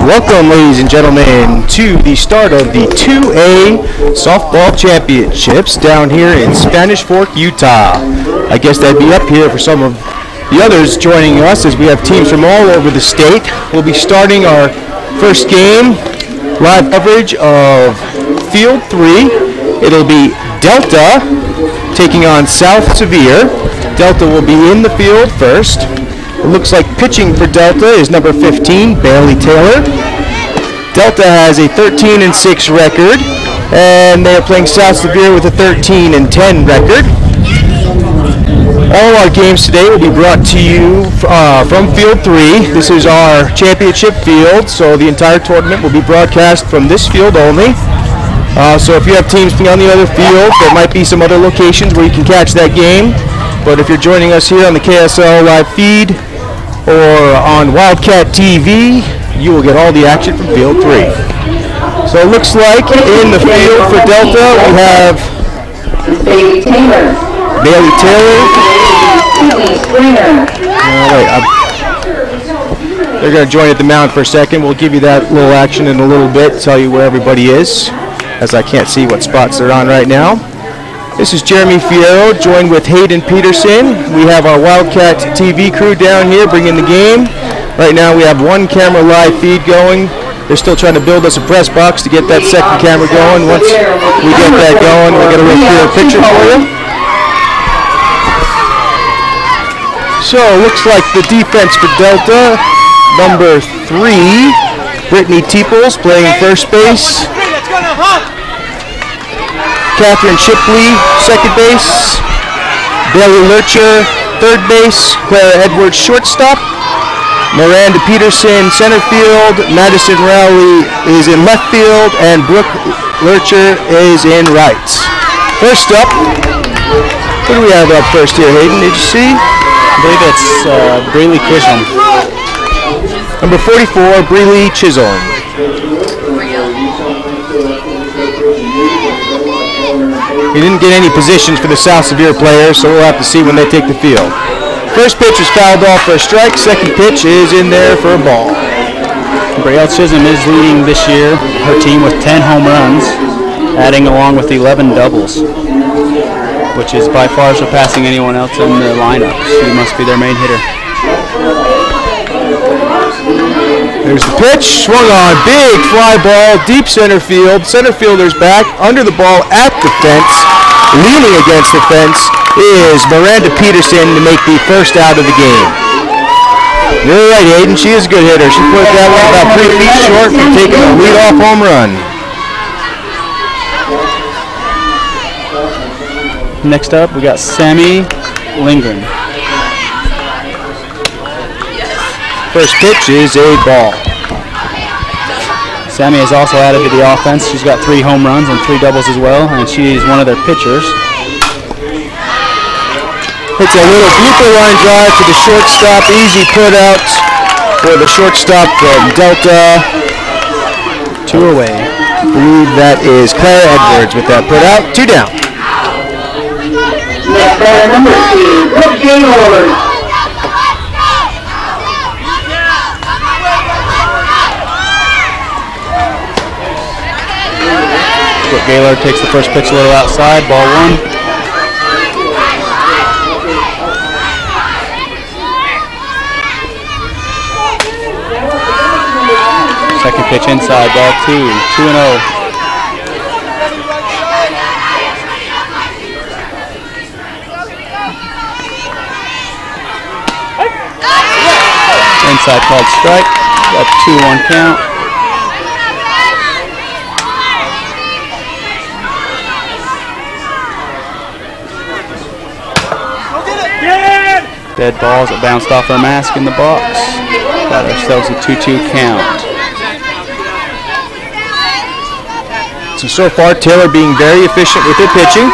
Welcome, ladies and gentlemen, to the start of the 2A Softball Championships down here in Spanish Fork, Utah. I guess that'd be up here for some of the others joining us as we have teams from all over the state. We'll be starting our first game, live coverage of Field 3. It'll be Delta taking on South Sevier. Delta will be in the field first. It looks like pitching for Delta is number 15, Bailey Taylor. Delta has a 13-6 record, and they are playing South Sevier with a 13-10 record. All our games today will be brought to you from Field 3. This is our championship field, so the entire tournament will be broadcast from this field only. So if you have teams on the other field, there might be some other locations where you can catch that game. But if you're joining us here on the KSL live feed or on Wildcat TV, you will get all the action from Field 3. So it looks like in the field for Delta we have Bailey Taylor. They're going to join at the mound for a second. We'll give you that little action in a little bit, tell you where everybody is, as I can't see what spots they're on right now. This is Jeremy Fierro, joined with Hayden Peterson. We have our Wildcat TV crew down here bringing the game. Right now we have one camera live feed going. They're still trying to build us a press box to get that second camera going. Once we get that going, we're going to look through a picture for you. So it looks like the defense for Delta, number 3, Brittany Teeples playing first base. Catherine Shipley, second base. Bailey Lurcher, third base. Clara Edwards, shortstop. Miranda Peterson, center field. Madison Rowley is in left field. And Brooke Lurcher is in right. First up, what do we have up first here, Hayden? Did you see? I believe it's Braley Chisholm. Number 44, Braley Chisholm. He didn't get any positions for the South Sevier players, so we'll have to see when they take the field. First pitch is fouled off for a strike. Second pitch is in there for a ball. Braley Chisholm is leading this year, her team with 10 home runs, adding along with 11 doubles, which is by far surpassing anyone else in the lineup. She must be their main hitter. There's the pitch, swung on, big fly ball, deep center field. Center fielder's back, under the ball, at the fence. Leaning against the fence is Miranda Peterson to make the first out of the game. You're right, Hayden, she is a good hitter. She put that one about 3 feet short from taking a leadoff home run. Next up, we got Sammy Lindgren. First pitch is a ball. Sammy has also added to the offense. She's got 3 home runs and 3 doubles as well, and she is one of their pitchers. It's a little blooper line drive to the shortstop. Easy put out for the shortstop from Delta. 2 away. I believe that is Clara Edwards with that put out. 2 down. Next batter, number 2, Brooke Gaylord. Brooke Gaylord takes the first pitch a little outside, ball 1. Second pitch inside, ball 2, 2-0. Inside called strike, got 2-1 count. Dead balls that bounced off our mask in the box. Got ourselves a 2-2 count. So far, Taylor being very efficient with their pitching.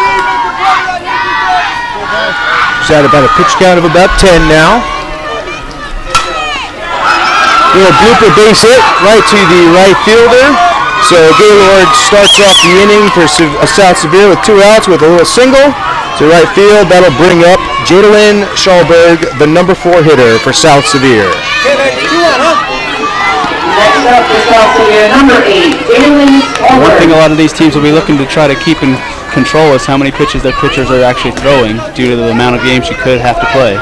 She's at about a pitch count of about 10 now. Little blooper base hit right to the right fielder. So Gaylord starts off the inning for South Sevier with 2 outs with a little single to right field. That'll bring up Jadalyn Schallberg, the number 4 hitter for South Sevier. Next up for South Sevier, number 8, Jadalyn Schallberg. One thing a lot of these teams will be looking to try to keep in control is how many pitches their pitchers are actually throwing due to the amount of games you could have to play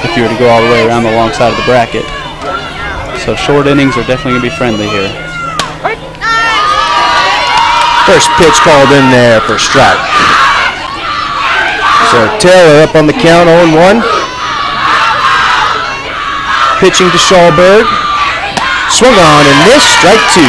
if you were to go all the way around the long side of the bracket. So short innings are definitely going to be friendly here. First pitch called in there for strike. So Taylor up on the count, 0-1. Pitching to Schallberg. Swung on and missed, strike 2.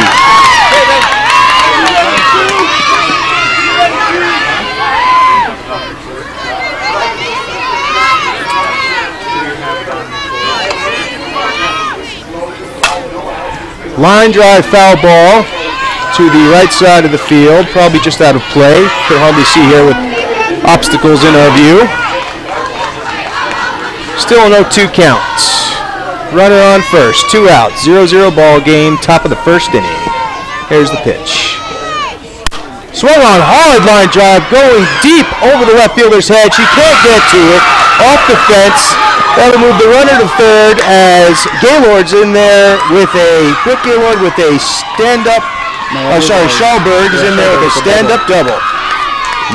Line drive foul ball to the right side of the field, probably just out of play. Could hardly see here with obstacles in our view. Still no 2 counts. Runner on first, 2 outs, 0-0 ball game, top of the first inning. Here's the pitch. Swung on, hard line drive, going deep over the left fielder's head. She can't get to it, off the fence. That'll move the runner to third as Gaylord's in there with Brooke Gaylord with a stand-up, Schallberg is in there with a stand-up double.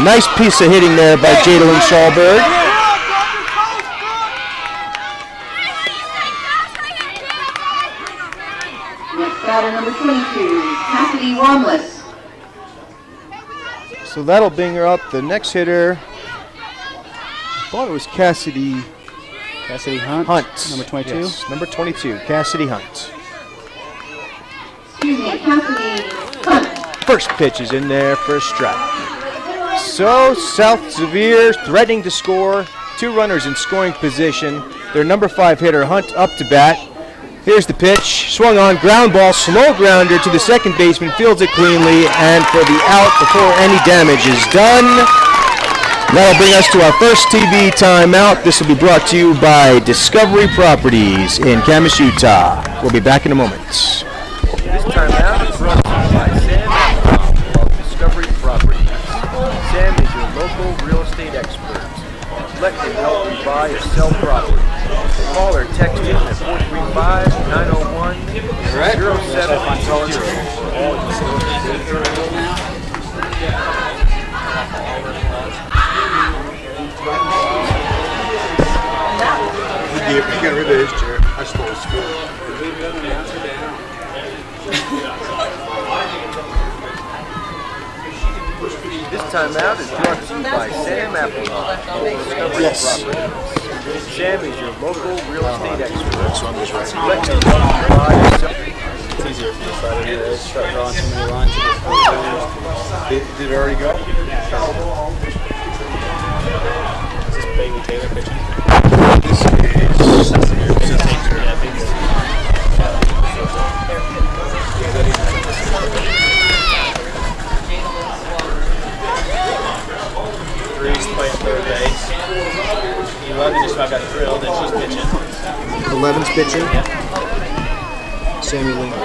Nice piece of hitting there by Jadalyn Schallberg. Next batter, number 22, Cassidy Romulus. So that'll bring her up. The next hitter, I thought it was Cassidy Hunt, number 22. Yes, number 22, Cassidy Hunt. Excuse me, Cassidy Hunt. First pitch is in there for a strike. So South Sevier threatening to score. 2 runners in scoring position. Their number 5 hitter, Hunt, up to bat. Here's the pitch. Swung on, ground ball, slow grounder to the second baseman, fields it cleanly, and for the out before any damage is done. That'll bring us to our first TV timeout. This will be brought to you by Discovery Properties in Camas, Utah. We'll be back in a moment. This timeout is brought to you by Sam of Discovery Properties. Sam is your local real estate expert. Let him help you buy or sell property. Call or text him at 435-901-0700. He got rid of his chair. I stole his school. This timeout is brought to you by Sam Applebaum of Discovery Properties. Sam is your local real estate expert. So I'm just right. Let him help you buy or sell. It's easier for the side of the start drawing too many lines. Did it already go? Is this Bailey Taylor pitching? This is Three's playing third base. 11 just about got drilled and she's pitching. 11's pitching. Sammy Lindgren.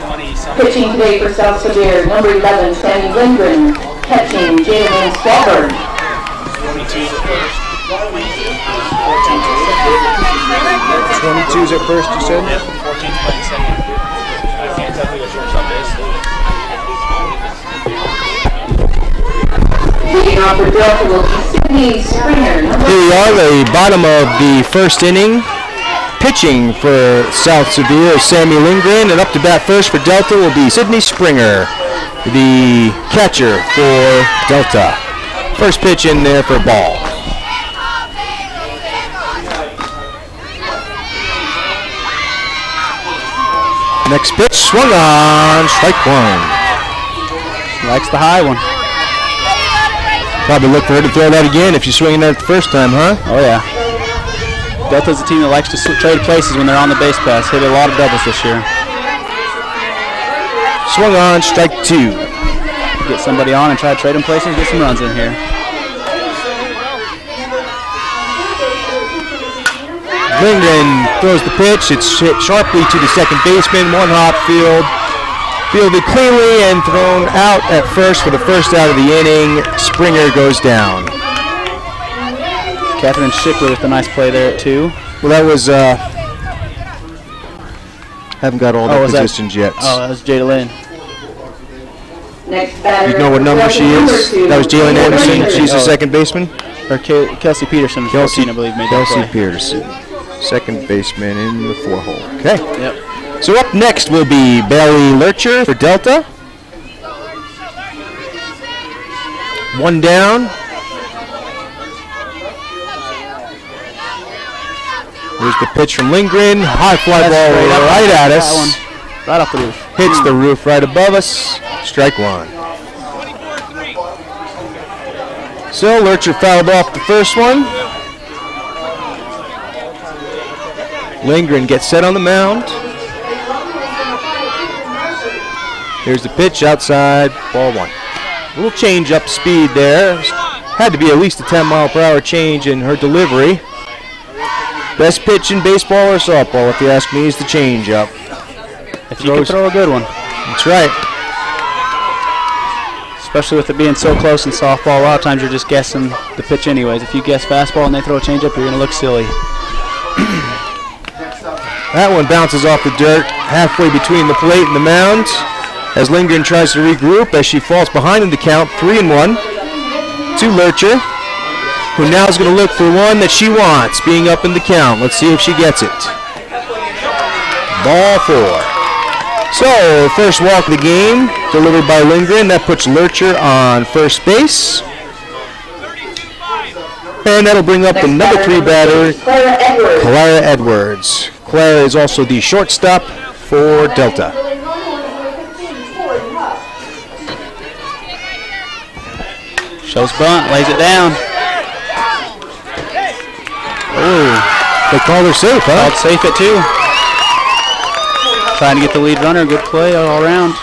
20-something. Pitching today for South Sevier, number 11, Sammy Lindgren. Catching, Jadalyn Schallberg. 22's at first. 22's at first, you said? Yep, 14's playing second. I can't tell who the shortstop is. Leading off for Delta will be Sydney Springer. Here we are, the bottom of the first inning. Pitching for South Sevier is Sammy Lindgren, and up to bat first for Delta will be Sydney Springer, the catcher for Delta. First pitch in there for ball. Next pitch, swung on, strike 1. Likes the high one. Probably look for her to throw that again if she's swinging that the first time, huh? Oh yeah. Delta's a team that likes to trade places when they're on the base pass. Hit a lot of doubles this year. Swung on, strike 2. Get somebody on and try to trade them places, get some runs in here. Lindgren throws the pitch. It's hit sharply to the second baseman. One hop fielded cleanly and thrown out at first for the first out of the inning. Springer goes down. Catherine Shipley with a nice play there at 2. Well, that was, haven't got all the positions yet. Oh, that was Jada Lynn. Next batter. You know what number she is? That was Jalen Anderson. She's the second baseman. Or Kelsey Peterson, was 14, I believe, made that Kelsey play. Peterson, second baseman in the 4-hole. Okay. Yep. So up next will be Bailey Lurcher for Delta. One down. Here's the pitch from Lindgren. High fly ball right at us. Right off the roof. Hits the roof right above us. Strike 1. So Lurcher fouled off the first one. Lindgren gets set on the mound. Here's the pitch outside, ball 1. A little change up speed there. Had to be at least a 10-mile-per-hour change in her delivery. Best pitch in baseball or softball, if you ask me, is the change up. If you can throw a good one. That's right. Especially with it being so close in softball, a lot of times you're just guessing the pitch anyways. If you guess fastball and they throw a changeup, you're going to look silly. That one bounces off the dirt halfway between the plate and the mound as Lindgren tries to regroup as she falls behind in the count, 3-1 to Lurcher, who now is going to look for one that she wants, being up in the count. Let's see if she gets it. Ball 4. So, first walk of the game, delivered by Lindgren. That puts Lurcher on first base. And that'll bring up the number 3 batter, Clara Edwards. Clara is also the shortstop for Delta. Shows bunt, lays it down. Oh, they called her safe, huh? Called safe at 2. Trying to get the lead runner, good play all around.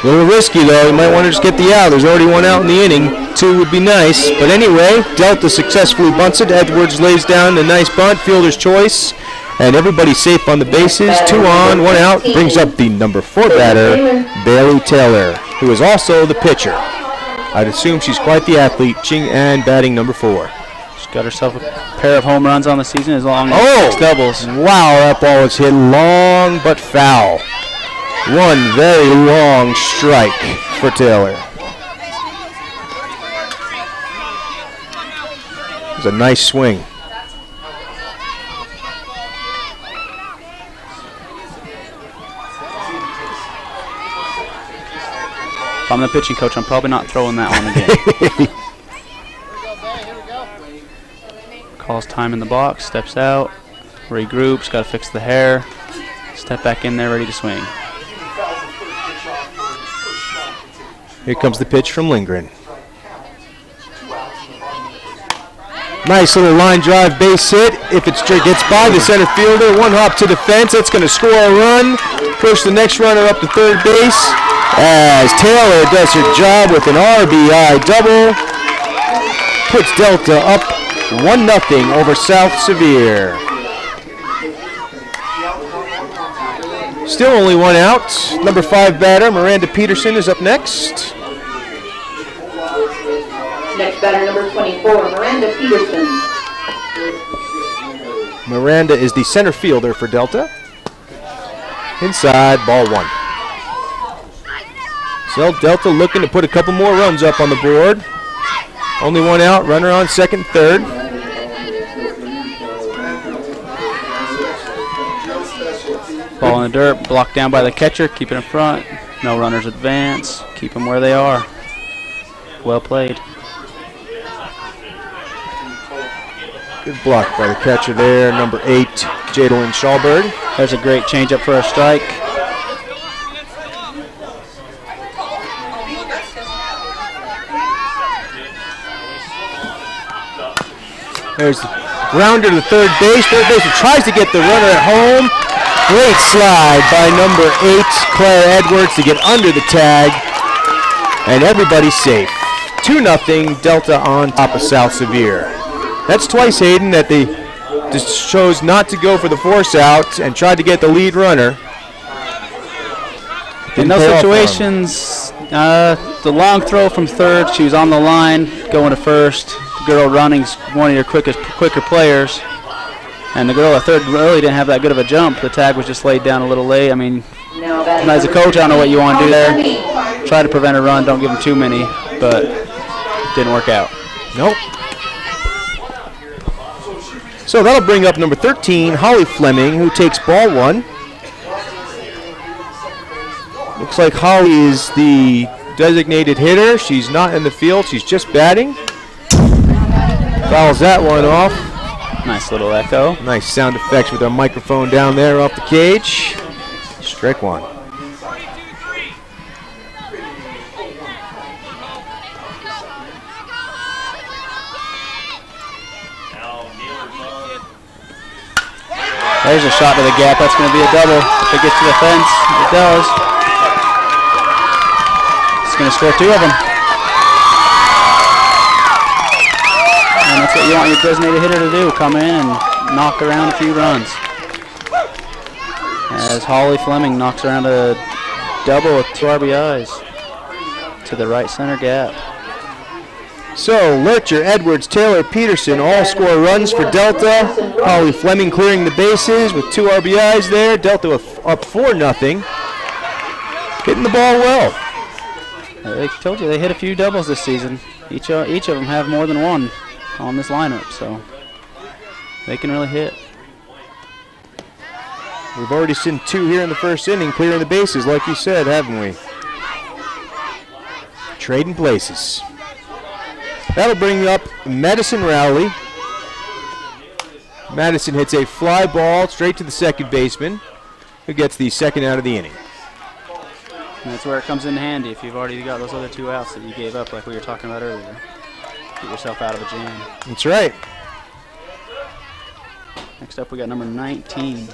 A little risky though, you might want to just get the out. There's already one out in the inning. 2 would be nice. But anyway, Delta successfully bunts it. Edwards lays down a nice bunt, fielder's choice. And everybody's safe on the bases. 2 on, 1 out. Brings up the number 4 batter, Bailey Taylor, who is also the pitcher. I'd assume she's quite the athlete, pitching and batting number 4. She's got herself a pair of home runs on the season as long as 6 doubles. Wow, that ball was hit long but foul. One very long strike for Taylor. It was a nice swing. If I'm the pitching coach, I'm probably not throwing that one again. Calls time in the box, steps out, regroups, got to fix the hair, step back in there, ready to swing. Here comes the pitch from Lindgren. Nice little line drive base hit. If it gets by the center fielder, 1 hop to the fence, that's going to score a run. Push the next runner up to third base as Taylor does her job with an RBI double. Puts Delta up 1-0 over South Sevier. Still only 1 out. Number 5 batter, Miranda Peterson, is up next. Next batter, number 24, Miranda Peterson. Miranda is the center fielder for Delta. Inside, ball 1. So Delta looking to put a couple more runs up on the board. Only 1 out, runner on second, third. Ball in the dirt, blocked down by the catcher, keep it in front. No runners advance, keep them where they are. Well played. Good block by the catcher there, number 8, Jadalyn Schallberg. There's a great changeup for a strike. There's the Grounder to third base. Third baseman tries to get the runner at home. Great slide by number 8, Claire Edwards, to get under the tag. And everybody's safe. 2-0 Delta on top of South Sevier. That's twice, Hayden, that they just chose not to go for the force out and tried to get the lead runner. In those situations, the long throw from third, she was on the line, going to first. The girl running's one of your quicker players. And the girl at third really didn't have that good of a jump. The tag was just laid down a little late. I mean, as a coach, I don't know what you want to do there. Try to prevent a run, don't give them too many, but it didn't work out. Nope. So that'll bring up number 13, Holly Fleming, who takes ball 1. Looks like Holly is the designated hitter. She's not in the field. She's just batting. Fouls that one off. Nice little echo. Nice sound effects with our microphone down there off the cage. Strike 1. There's a shot to the gap. That's going to be a double. If it gets to the fence, it does. It's going to score 2 of them. And that's what you want your designated hitter to do, come in and knock around a few runs. As Holly Fleming knocks around a double with 2 RBIs to the right center gap. So Lurcher, Edwards, Taylor, Peterson all score runs for Delta. Holly Fleming clearing the bases with 2 RBIs there. Delta up 4-0. Hitting the ball well. I told you they hit a few doubles this season. Each of them have more than one on this lineup, so they can really hit. We've already seen 2 here in the first inning, clearing the bases, like you said, haven't we? Trading places. That'll bring up Madison Rowley. Madison hits a fly ball straight to the second baseman, who gets the second out of the inning. And that's where it comes in handy if you've already got those other 2 outs that you gave up, like we were talking about earlier. Get yourself out of a jam. That's right. Next up, we got number 19.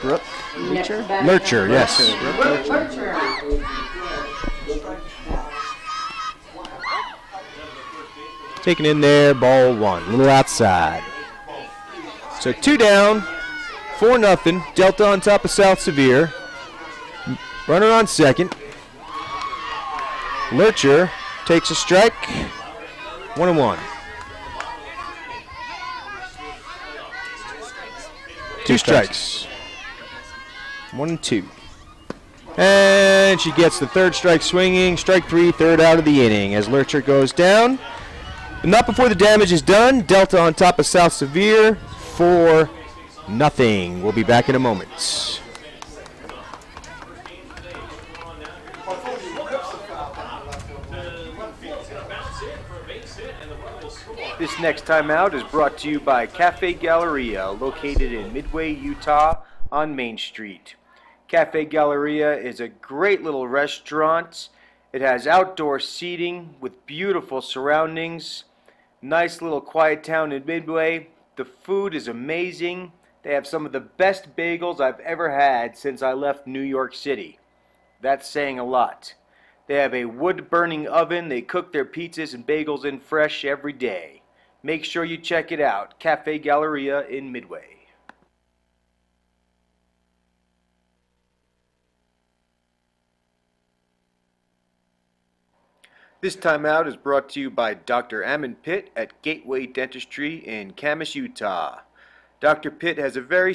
Brooke Lurcher? Lurcher, yes. Lurcher. Taken in there, ball 1, a little outside. So 2 down, 4-0. Delta on top of South Sevier. Runner on second. Lurcher takes a strike. 1-1. 2 strikes. 1-2. And she gets the 3rd strike swinging. Strike 3, 3rd out of the inning as Lurcher goes down. But not before the damage is done. Delta on top of South Sevier, 4-0. We'll be back in a moment. This next timeout is brought to you by Cafe Galleria, located in Midway, Utah, on Main Street. Cafe Galleria is a great little restaurant. It has outdoor seating with beautiful surroundings. Nice little quiet town in Midway. The food is amazing. They have some of the best bagels I've ever had since I left New York City. That's saying a lot. They have a wood-burning oven. They cook their pizzas and bagels in fresh every day. Make sure you check it out. Cafe Galleria in Midway. This timeout is brought to you by Dr. Ammon Pitt at Gateway Dentistry in Camas, Utah. Dr. Pitt has a very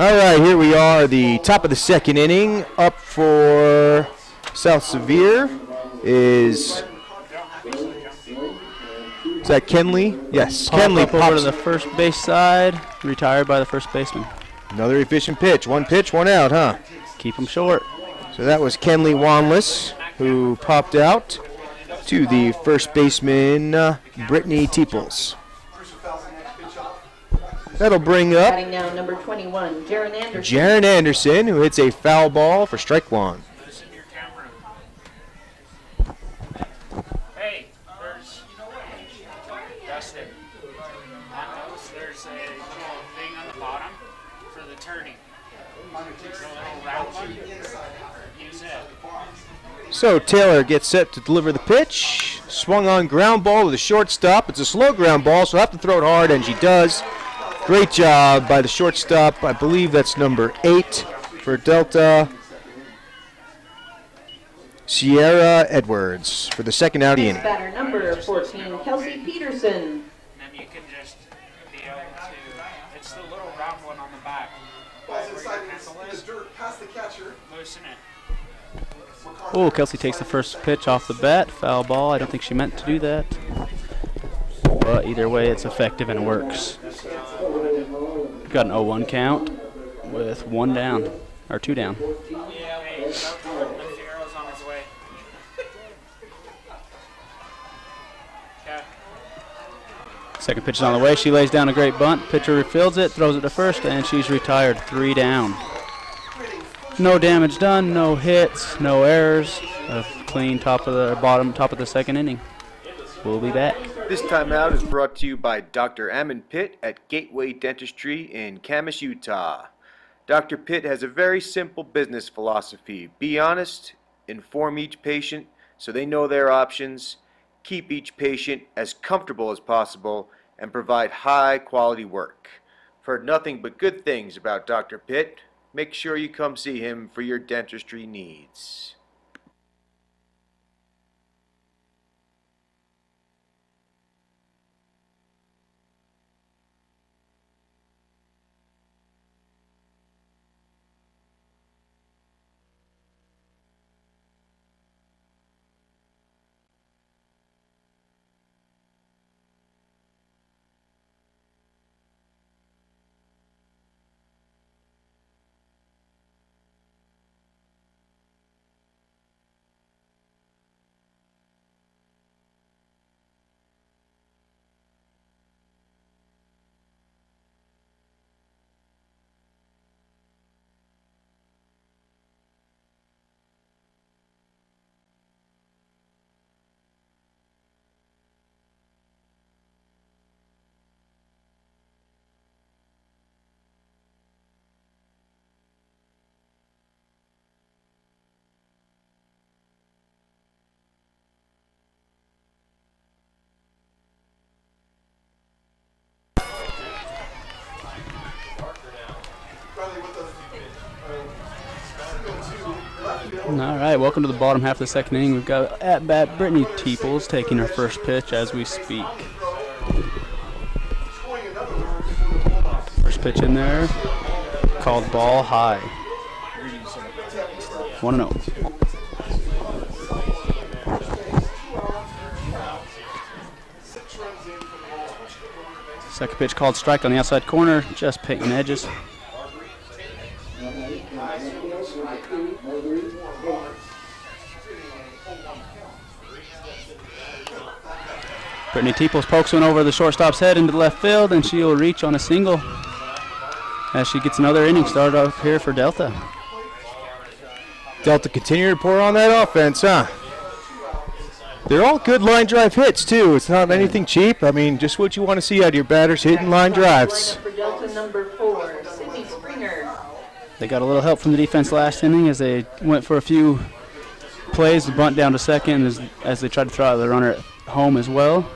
All right, here we are, the top of the second inning. Up for South Sevier is that Kenley? Yes, Kenley Up over to the first base side, retired by the first baseman. Another efficient pitch. One pitch, one out, huh? Keep him short. So that was Kenley Wanless, who popped out to the first baseman, Brittany Teeples. That'll bring up Batting now number 21, Jaron Anderson. Jaron Anderson, who hits a foul ball for strike one. Hey, there's Dustin. On those, there's a little thing on the bottom for the turning. It's a little round one. Use it. So Taylor gets set to deliver the pitch. Swung on ground ball with a shortstop. It's a slow ground ball, so I'll have to throw it hard, and she does. Great job by the shortstop. I believe that's number 8 for Delta. Sierra Edwards for the second out of the inning. Batter number 14, Kelsey Peterson. And then you can just be able to, it's the little round one on the back. Balls inside in the dirt, past the catcher. Loosen it. Oh, Kelsey takes the first pitch off the bat. Foul ball. I don't think she meant to do that. But either way, it's effective and it works. Got an 0-1 count with 1 down, or 2 down. Yeah, hey, the Fiero's on his way. Okay. Second pitch is on the way. She lays down a great bunt. Pitcher fields it, throws it to first, and she's retired. 3 down. No damage done, no hits, no errors. A clean top of the second inning. We'll be back. This timeout is brought to you by Dr. Ammon Pitt at Gateway Dentistry in Camas, Utah. Dr. Pitt has a very simple business philosophy. Be honest, inform each patient so they know their options, keep each patient as comfortable as possible, and provide high-quality work. I've heard nothing but good things about Dr. Pitt. Make sure you come see him for your dentistry needs. All right, welcome to the bottom half of the second inning. We've got at-bat Brittany Teeples taking her first pitch as we speak. First pitch in there, called ball high. 1-0. Second pitch called strike on the outside corner, just painting edges. Brittany Teeples pokes one over the shortstop's head into the left field, and she'll reach on a single as she gets another inning started up here for Delta. Delta continue to pour on that offense, huh? They're all good line drive hits, too. It's not anything cheap. I mean, just what you want to see out of your batters hitting line drives. For Delta number 4, Sydney Springer. They got a little help from the defense last inning as they went for a few plays, the bunt down to second as they tried to throw out the runner at home as well.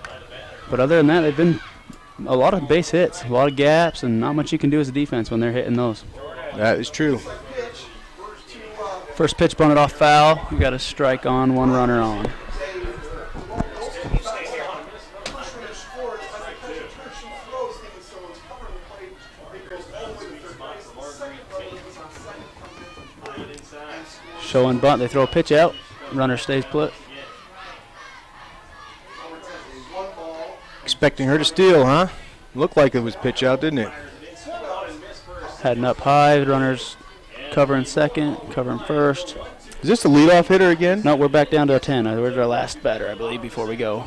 But other than that, they've been a lot of base hits, a lot of gaps, and not much you can do as a defense when they're hitting those. That is true. First pitch bunted off foul. We got a strike on, 1 runner on. Showing bunt, they throw a pitch out. Runner stays put. Expecting her to steal, huh? Looked like it was pitch out, didn't it? Heading up high. The runner's covering second, covering first. Is this the leadoff hitter again? No, we're back down to a 10. We're our last batter, I believe, before we go.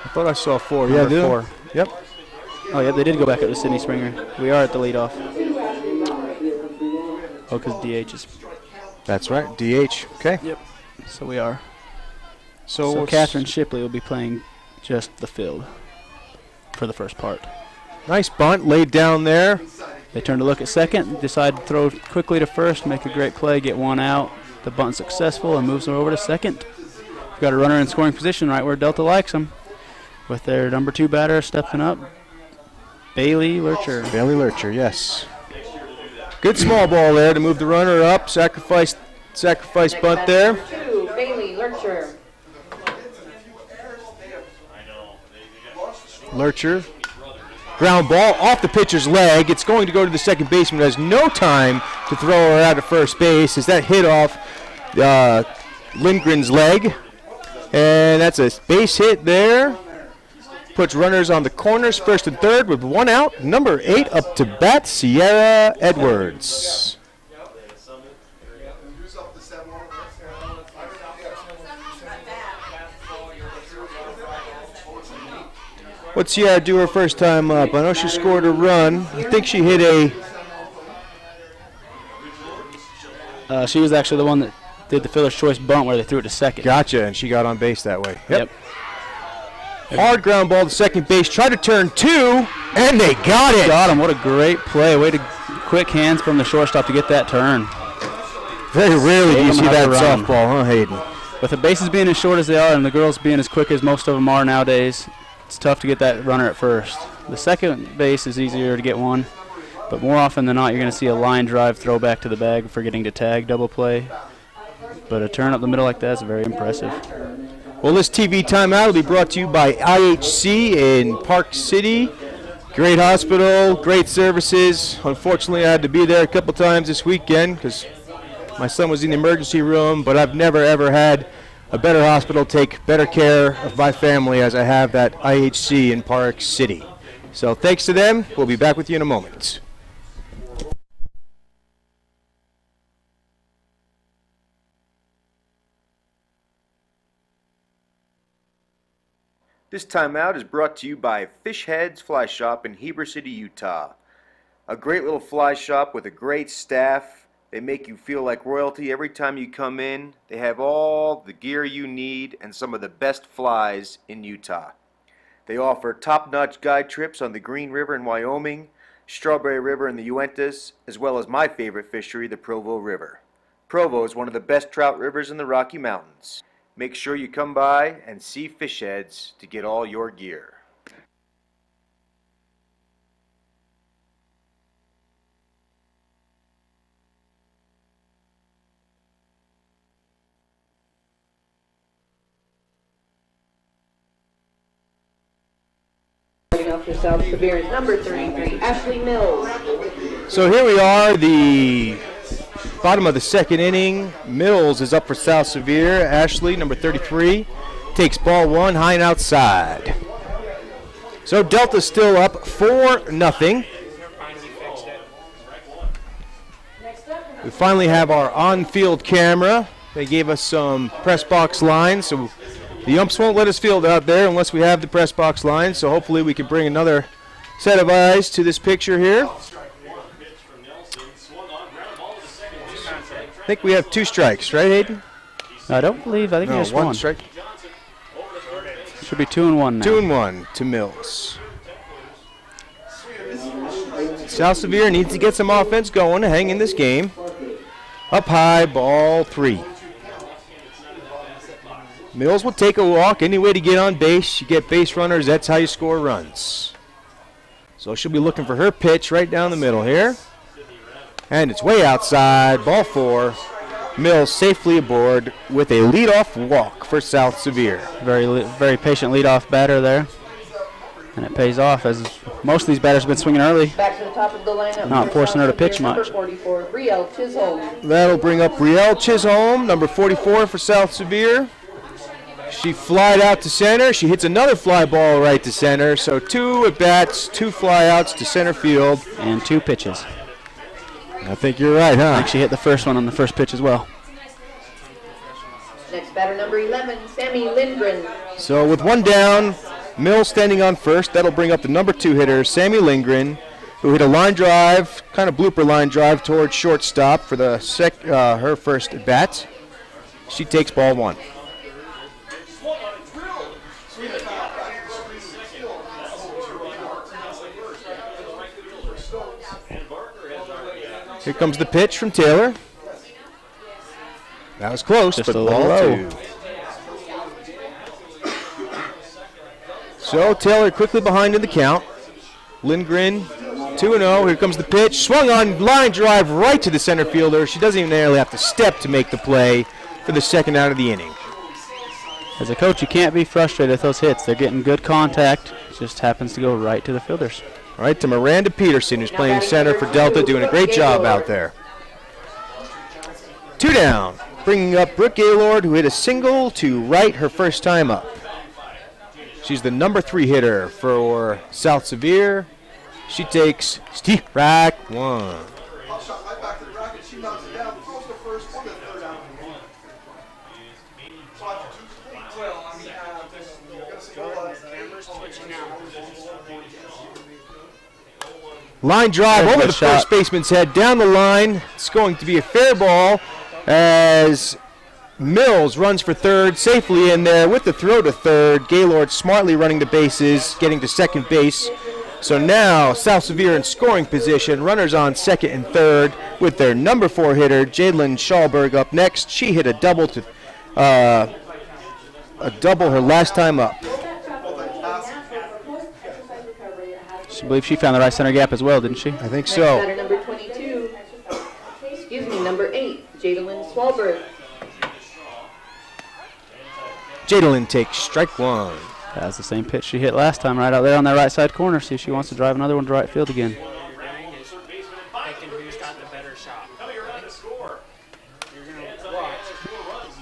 I thought I saw 4. Number Yeah, 4. Yep. Oh, yeah, they did go back up to Sydney Springer. We are at the leadoff. Oh, because DH is. That's right, DH. Okay. Yep. So we are. So Catherine Shipley will be playing just the field for the first part. Nice bunt laid down there. They turn to look at second, decide to throw quickly to first, make a great play, get one out. The bunt's successful and moves her over to second. We've got a runner in scoring position right where Delta likes them, with their number 2 batter stepping up, Bailey Lurcher. Bailey Lurcher, yes. Good small ball there to move the runner up. Sacrifice bunt there. Number 2, Bailey Lurcher. Lurcher. Ground ball off the pitcher's leg. It's going to go to the second baseman who has no time to throw her out of first base as that hit off Lindgren's leg. And that's a base hit there. Puts runners on the corners, first and third with 1 out. Number 8 up to bat, Sierra Edwards. What'd Sierra do her first time up? I know she scored a run. I think she hit a... She was actually the one that did the fielder's choice bunt where they threw it to second. Gotcha, and she got on base that way. Yep. Hard ground ball to second base. Tried to turn 2, and they got it. Got him. What a great play. Way to quick hands from the shortstop to get that turn. Very rarely do you see that softball, huh, Hayden? With the bases being as short as they are and the girls being as quick as most of them are nowadays, it's tough to get that runner at first. The second base is easier to get one, but more often than not, you're going to see a line drive throw back to the bag for getting to tag double play. But a turn up the middle like that is very impressive. Well, this TV timeout will be brought to you by IHC in Park City. Great hospital, great services. Unfortunately, I had to be there a couple times this weekend because my son was in the emergency room, but I've never, ever had a better hospital take better care of my family as I have that IHC in Park City. So thanks to them. We'll be back with you in a moment. This timeout is brought to you by Fish Heads Fly Shop in Heber City, Utah. A great little fly shop with a great staff. They make you feel like royalty every time you come in. They have all the gear you need and some of the best flies in Utah. They offer top-notch guide trips on the Green River in Wyoming, Strawberry River in the Uintas, as well as my favorite fishery, the Provo River. Provo is one of the best trout rivers in the Rocky Mountains. Make sure you come by and see Fish Heads to get all your gear. For South Sevier's number 33, Ashley Mills. So here we are, the bottom of the second inning. Mills is up for South Sevier. Ashley, number 33, takes ball 1 high and outside. So Delta's still up 4-0. We finally have our on-field camera. They gave us some press box lines, so the umps won't let us field out there unless we have the press box line, so hopefully we can bring another set of eyes to this picture here. I think we have 2 strikes, right, Hayden? I don't believe. I think No, there's 1 one. strike. Should be 2-1 now. 2-1 to Mills. South Sevier needs to get some offense going to hang in this game. Up high, ball 3. Mills will take a walk. Any way to get on base, you get base runners, that's how you score runs. So she'll be looking for her pitch right down the middle here. And it's way outside, ball 4. Mills safely aboard with a leadoff walk for South Sevier. Very patient leadoff batter there. And it pays off as Most of these batters have been swinging early. Back to the top of the lineup. Not forcing her to pitch Number much. 44, Brielle Chisholm. That'll bring up Brielle Chisholm, number 44 for South Sevier. She flied out to center. She hits another fly ball right to center. So 2 at-bats, 2 flyouts to center field. And 2 pitches. I think you're right, huh? I think she hit the first one on the first pitch as well. Next batter, number 11, Sammy Lindgren. So with 1 down, Mills standing on first. That'll bring up the number 2 hitter, Sammy Lindgren, who hit a line drive, kind of blooper line drive towards shortstop for the her first at-bat. She takes ball 1. Here comes the pitch from Taylor. That was close, Just but a little ball low. 2. So Taylor quickly behind in the count. Lindgren 2-0. Here comes the pitch. Swung on, line drive right to the center fielder. She doesn't even nearly have to step to make the play for the second out of the inning. As a coach, you can't be frustrated with those hits. They're getting good contact. It just happens to go right to the fielders. All right, to Miranda Peterson, who's playing center for Delta, doing a great job out there. 2 down, bringing up Brooke Gaylord, who hit a single to right her first time up. She's the number 3 hitter for South Sevier. She takes strike 1. Hot shot right back to the bracket. She knocks it down. Throws to first. On the third out. So I have to do well. I mean, I gotta say, Camera's twitching out. Line drive over the first baseman's head, down the line. It's going to be a fair ball as Mills runs for third, safely in there with the throw to third. Gaylord smartly running the bases, getting to second base. So now South Sevier in scoring position, runners on second and third with their number 4 hitter, Jadlyn Schallberg, up next. She hit a double her last time up. I believe she found the right center gap as well, didn't she? I think Next so. batter, number 22. Number 8, Jadlyn Schallberg. Jadlyn takes strike 1. That's the same pitch she hit last time, right out there on that right side corner. See if she wants to drive another one to right field again. Thinking who's got the better shot.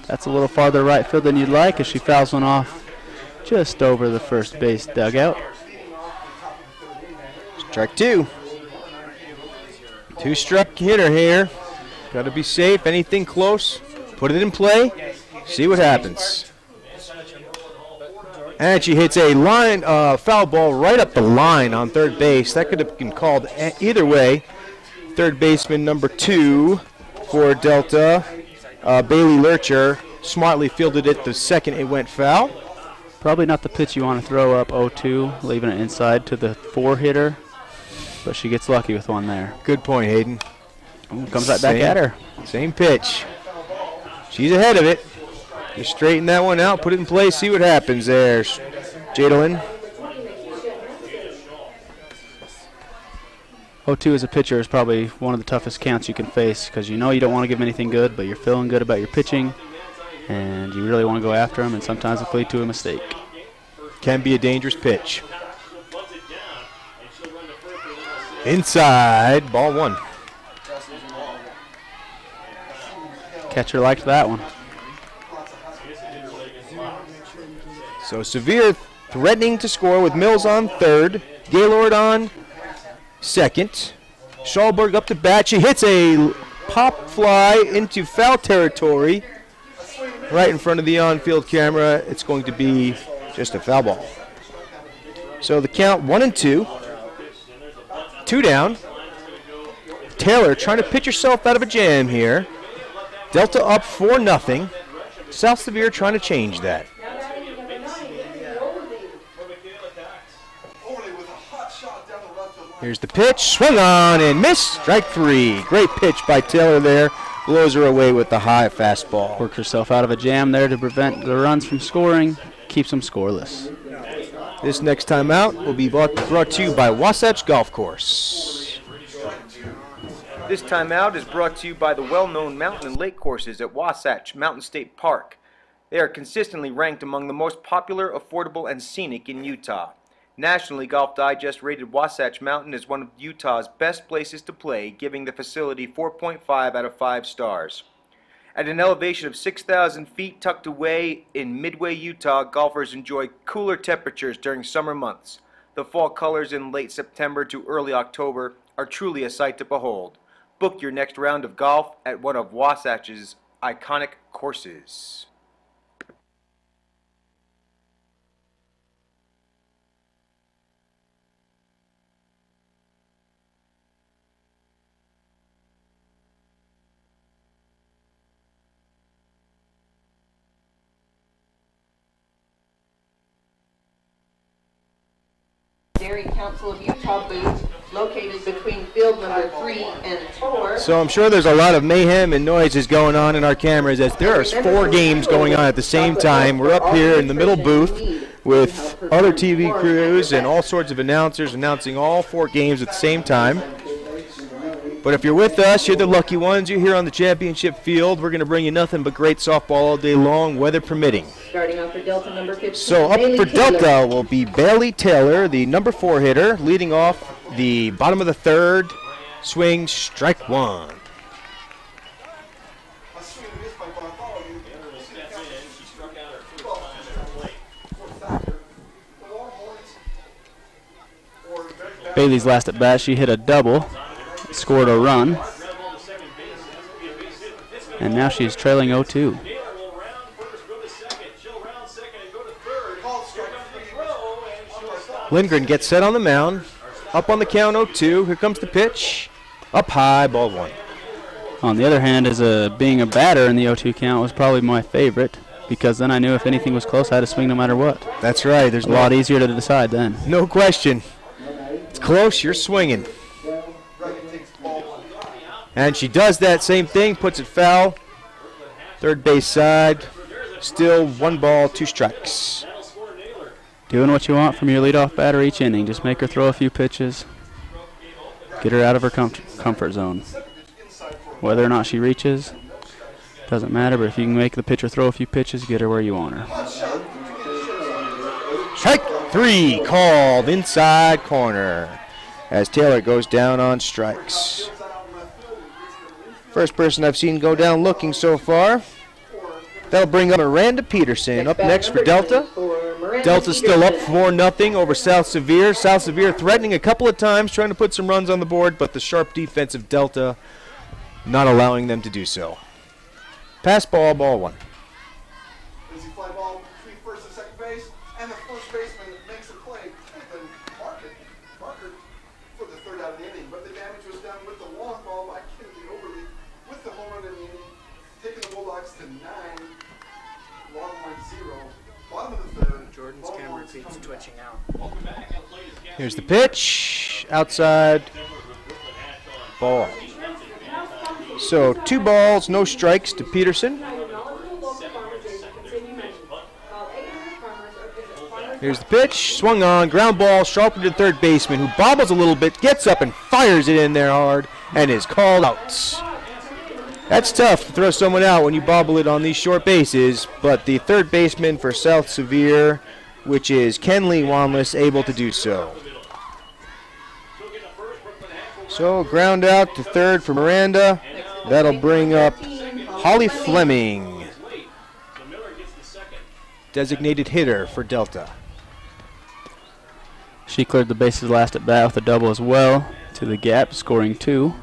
That's a little farther right field than you'd like as she fouls one off just over the first base dugout. Strike 2. 2-strike hitter here. Got to be safe. Anything close, put it in play. See what happens. And she hits a line foul ball right up the line on third base. That could have been called either way. Third baseman number 2 for Delta, Bailey Lurcher, smartly fielded it the second it went foul. Probably not the pitch you want to throw up 0-2, leaving it inside to the 4 hitter. But she gets lucky with one there. Good point, Hayden. Ooh, comes right back at her. Same pitch. She's ahead of it. Just straighten that one out, put it in place, see what happens there, Jadlyn. 0-2 as a pitcher is probably one of the toughest counts you can face because you know you don't want to give them anything good, but you're feeling good about your pitching, and you really want to go after them, and sometimes it leads to a mistake. Can be a dangerous pitch. Inside, ball 1. Catcher liked that one. So Sevier threatening to score with Mills on third, Gaylord on second. Schallberg up to bat. She hits a pop fly into foul territory right in front of the on-field camera. It's going to be just a foul ball. So the count 1-2. 2 down. Taylor trying to pitch herself out of a jam here. Delta up 4-0. South Sevier trying to change that. Here's the pitch. Swung on and missed. Strike 3. Great pitch by Taylor there. Blows her away with the high fastball. Worked herself out of a jam there to prevent the runs from scoring. Keeps them scoreless. This next time out will be brought to you by Wasatch Golf Course. This time out is brought to you by the well-known mountain and lake courses at Wasatch Mountain State Park. They are consistently ranked among the most popular, affordable, and scenic in Utah. Nationally, Golf Digest rated Wasatch Mountain as one of Utah's best places to play, giving the facility 4.5 out of 5 stars. At an elevation of 6,000 feet tucked away in Midway, Utah, golfers enjoy cooler temperatures during summer months. The fall colors in late September to early October are truly a sight to behold. Book your next round of golf at one of Wasatch's iconic courses. Dairy Council of Utah booth located between field number 3 and 4. So I'm sure there's a lot of mayhem and noises going on in our cameras as there are 4 games going on at the same time. We're up here in the middle booth with other TV crews and all sorts of announcers announcing all 4 games at the same time. But if you're with us, you're the lucky ones. You're here on the championship field. We're going to bring you nothing but great softball all day long, weather permitting. Starting off for Delta number 15. So up for Delta will be Bailey Taylor, the number 4 hitter, leading off the bottom of the 3rd. Swing, strike 1. Bailey's last at bat, she hit a double, scored a run, and now she's trailing 0-2. Lindgren gets set on the mound, up on the count 0-2. Here comes the pitch, up high, ball 1. On the other hand, being a batter in the 0-2 count was probably my favorite, because then I knew if anything was close, I had to swing no matter what. That's right. There's a lot easier to decide then. No question. It's close, you're swinging. And she does that same thing, puts it foul. Third base side, still 1 ball, 2 strikes. Doing what you want from your leadoff batter each inning. Just make her throw a few pitches. Get her out of her comfort zone. Whether or not she reaches, doesn't matter, but if you can make the pitcher throw a few pitches, get her where you want her. Strike 3 called inside corner as Taylor goes down on strikes. First person I've seen go down looking so far. That'll bring up Miranda Peterson. Up next for Delta. Delta's still up 4-0 over South Sevier. South Sevier threatening a couple of times, trying to put some runs on the board, but the sharp defense of Delta not allowing them to do so. Pass ball, ball 1. Easy fly ball between first and second base, and the first baseman makes a play. Then marker for the 3rd out of the inning, but the damage was done with the long ball by Kennedy Overly with the home run in the inning, taking the Bulldogs to 9, long line 0. Bottom of the 3rd. Jordan's camera feed's twitching out. Here's the pitch. Outside. Ball. So 2 balls, no strikes to Peterson. Here's the pitch. Swung on. Ground ball. Sharp to the third baseman who bobbles a little bit, gets up and fires it in there hard and is called out. That's tough to throw someone out when you bobble it on these short bases, but the third baseman for South Sevier, which is Kenley Wanless, able to do so. So ground out to third for Miranda. That'll bring up Holly Fleming, designated hitter for Delta. She cleared the bases last at bat with a double as well to the gap, scoring 2.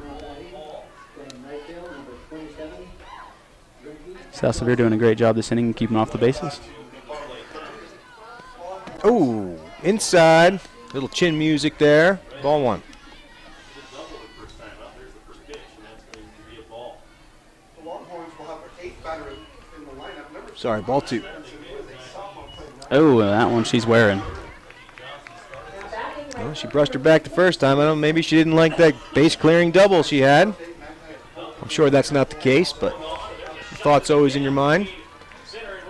South Sevier doing a great job this inning, keeping off the bases. Oh, inside. Little chin music there. Ball 1. Sorry, ball 2. Oh, that one she's wearing. Well, she brushed her back the first time. I don't know, maybe she didn't like that base clearing double she had. I'm sure that's not the case, but the thought's always in your mind.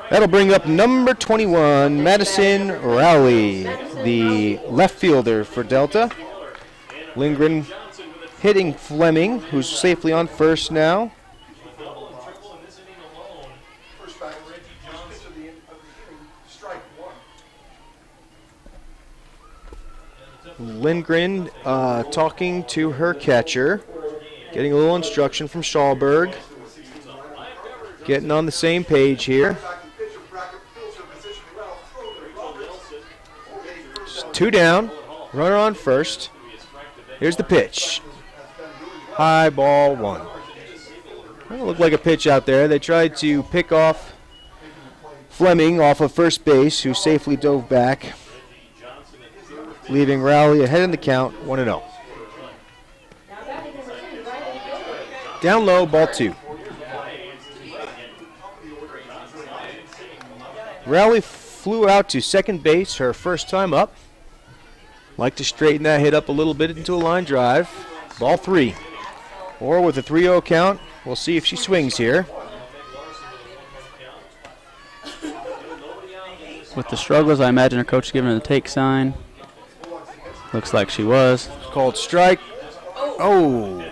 That'll bring up number 21, Madison Rowley, the left fielder for Delta. Lindgren hitting Fleming, who's safely on first now. Lindgren talking to her catcher, getting a little instruction from Schallberg. Getting on the same page here. Just 2 down, runner on first. Here's the pitch. High ball 1. Well, looked like a pitch out there. They tried to pick off Fleming off of first base, who safely dove back, leaving Rowley ahead in the count, 1-0. Down low, ball 2. Rowley flew out to second base her first time up. Like to straighten that hit up a little bit into a line drive. Ball 3. Or with a 3-0 count, we'll see if she swings here. With the struggles, I imagine her coach giving her the take sign. Looks like she was. Called strike. Oh.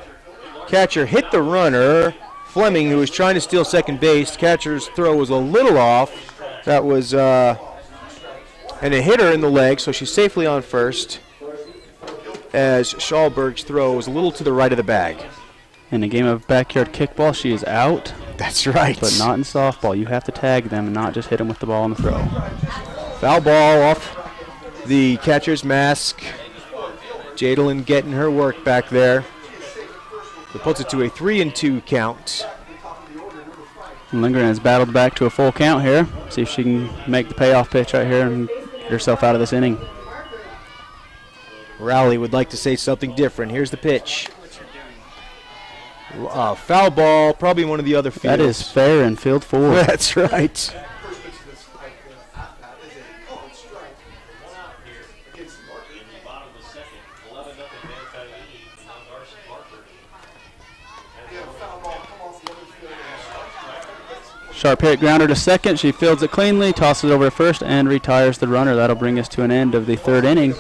Catcher hit the runner. Fleming, who was trying to steal second base. Catcher's throw was a little off. That was, and it hit her in the leg, so she's safely on first, as Schallberg's throw was a little to the right of the bag. In a game of backyard kickball, she is out. That's right. But not in softball. You have to tag them and not just hit them with the ball on the throw. Foul ball off the catcher's mask. Jadalyn getting her work back there. That puts it to a 3-2 count. Lindgren has battled back to a full count here. See if she can make the payoff pitch right here and get herself out of this inning. Rowley would like to say something different. Here's the pitch. Foul ball, probably one of the other fields. That is fair in field 4. That's right. Sharp hit grounder to second. She fields it cleanly, tosses over to first, and retires the runner. That'll bring us to an end of the 3rd inning.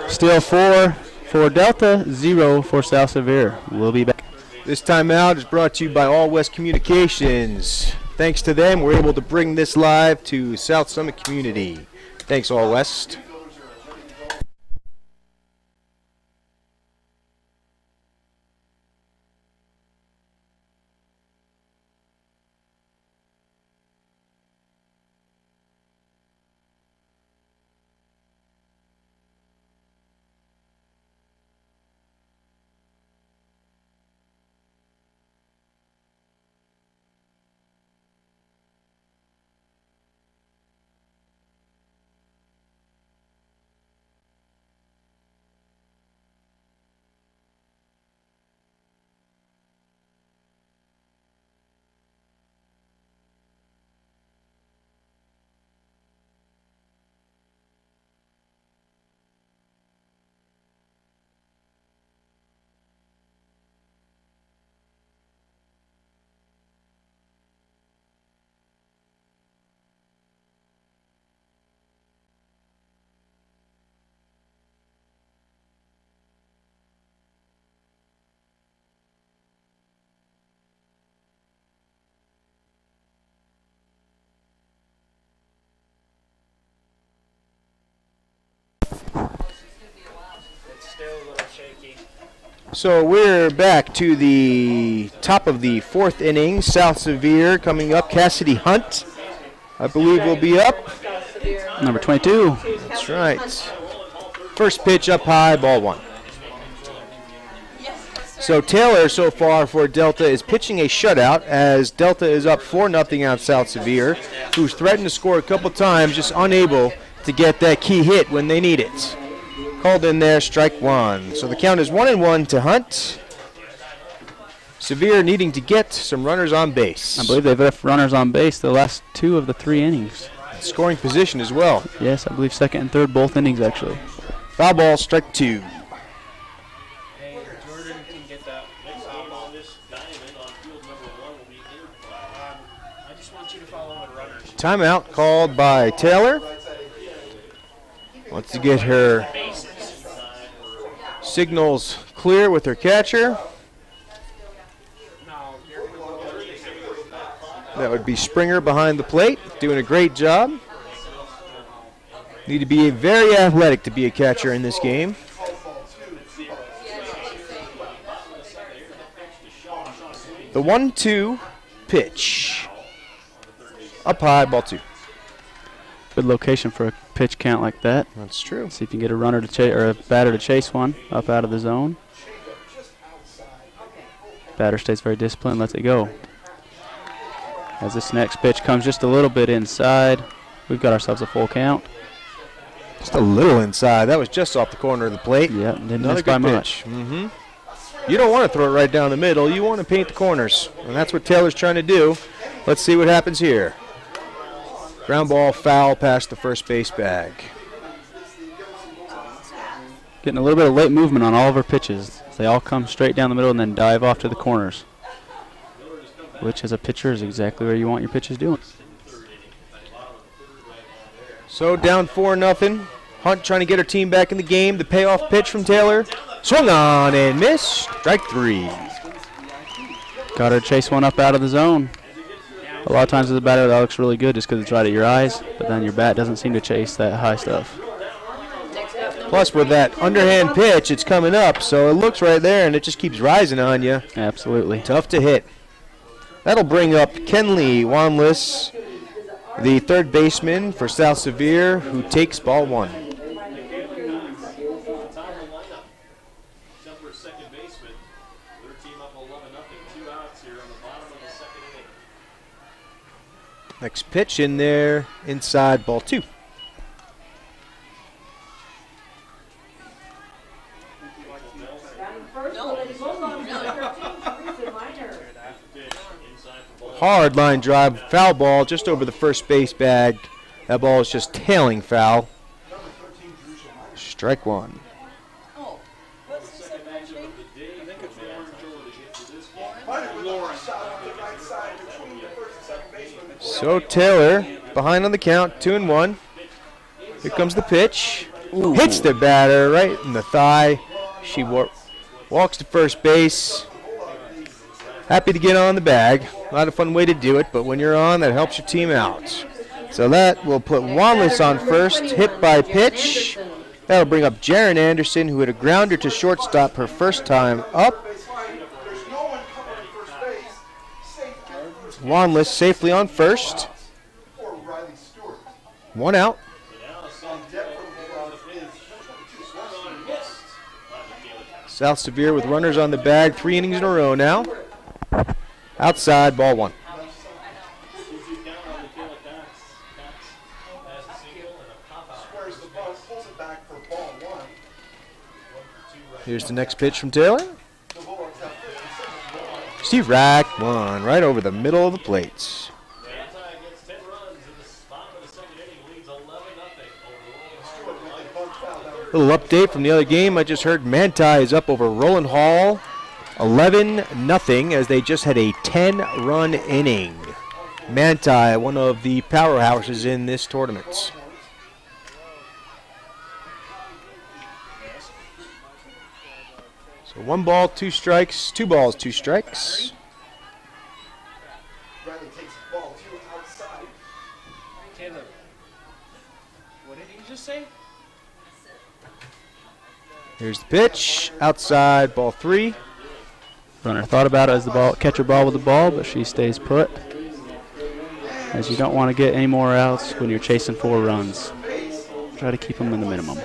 Still 4 for Delta, 0 for South Sevier. We'll be back. This timeout is brought to you by All West Communications. Thanks to them, we're able to bring this live to South Summit community. Thanks, All West. So we're back to the top of the 4th inning. South Sevier coming up. Cassidy Hunt, I believe, will be up. Number 22. That's right. First pitch up high, ball 1. So Taylor, so far for Delta, is pitching a shutout as Delta is up 4-0 on South Sevier, who's threatened to score a couple times, just unable to get that key hit when they need it. Called in there, strike 1. So the count is 1-1 to Hunt. Sevier needing to get some runners on base. I believe they've left runners on base the last 2 of the 3 innings. Scoring position as well. Yes, I believe 2nd and 3rd, both innings actually. Foul ball, strike 2. Timeout called by Taylor. Wants to get her signals clear with her catcher. That would be Springer behind the plate, doing a great job. Need to be very athletic to be a catcher in this game. The 1-2 pitch. Up high, ball 2. Good location for a pitch count like that. That's true. See if you can get a runner to chase or a batter to chase one up out of the zone. Batter stays very disciplined, lets it go. As this next pitch comes just a little bit inside, we've got ourselves a full count. Just a little inside. That was just off the corner of the plate. Yep, didn't Another miss by good much. pitch. You don't want to throw it right down the middle. You want to paint the corners, and that's what Taylor's trying to do. Let's see what happens here. Ground ball, foul past the first base bag. Getting a little bit of late movement on all of our pitches. They all come straight down the middle and then dive off to the corners, which as a pitcher is exactly where you want your pitches doing. So down 4-0. Hunt trying to get her team back in the game. The payoff pitch from Taylor. Swung on and missed. Strike 3. Got her to chase one up out of the zone. A lot of times as a batter that looks really good just because it's right at your eyes, but then your bat doesn't seem to chase that high stuff. Plus with that underhand pitch, it's coming up, so it looks right there and it just keeps rising on you. Absolutely. Tough to hit. That'll bring up Kenley Wanless, the third baseman for South Sevier, who takes ball 1. Next pitch in there, inside, ball 2. Hard line drive, foul ball just over the first base bag. That ball is just tailing foul. Strike 1. So Taylor behind on the count, 2-1. Here comes the pitch. Ooh. Hits the batter right in the thigh. She walks to first base. Happy to get on the bag. Not a fun way to do it, but when you're on, that helps your team out. So that will put Wanless on first, hit by pitch. That'll bring up Jaren Anderson, who hit a grounder to shortstop her first time up. Wanless safely on first. 1 out. South Sevier with runners on the bag, 3 innings in a row now. Outside, ball 1. Here's the next pitch from Taylor. Steve Rack, 1 right over the middle of the plates. Little update from the other game. I just heard Manti is up over Roland Hall, 11-0, as they just had a 10-run inning. Manti, one of the powerhouses in this tournament. So 1 ball, 2 strikes, 2 balls, 2 strikes. Riley takes ball 2 outside. Caleb, what did he just say? Here's the pitch, outside, ball 3. Runner thought about it as the ball, catcher ball with the ball, but she stays put. As you don't want to get any more outs when you're chasing 4 runs. Try to keep them in the minimum.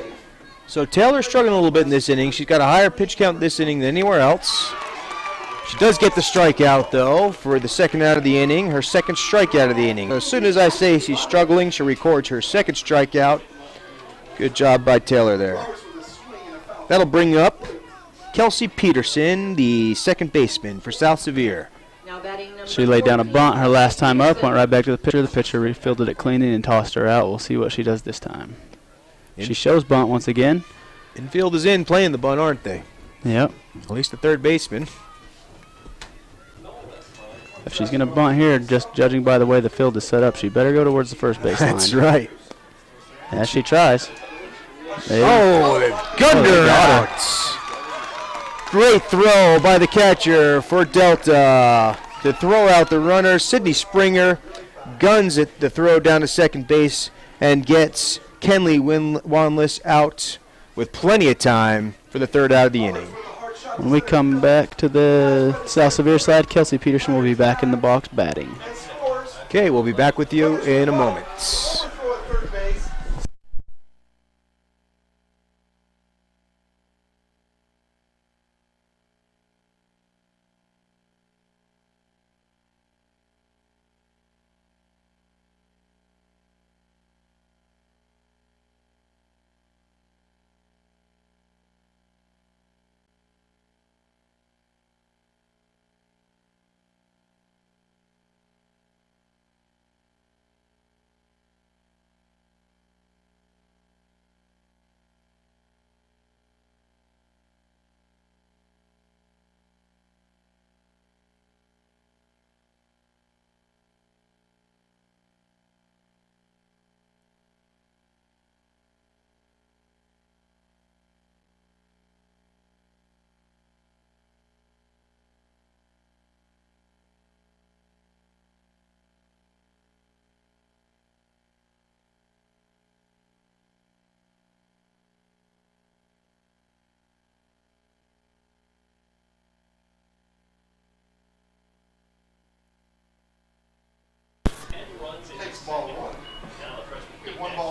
So Taylor's struggling a little bit in this inning. She's got a higher pitch count this inning than anywhere else. She does get the strikeout, though, for the second out of the inning, her second strikeout of the inning. So as soon as I say she's struggling, she records her second strikeout. Good job by Taylor there. That'll bring up Kelsey Peterson, the second baseman for South Sevier. She laid down a bunt her last time up, went right back to the pitcher. The pitcher refielded it cleanly and tossed her out. We'll see what she does this time. She shows bunt once again. Infield is in playing the bunt, aren't they? Yep. At least the third baseman. If she's going to bunt here, just judging by the way the field is set up, she better go towards the first base line. That's right. As she tries. Oh, they've gunned her out. Great throw by the catcher for Delta to throw out the runner. Sydney Springer guns it, the throw down to second base, and gets Kenley Wanless out with plenty of time for the third out of the inning. When we come back to the South Sevier side, Kelsey Peterson will be back in the box batting. Okay, we'll be back with you in a moment.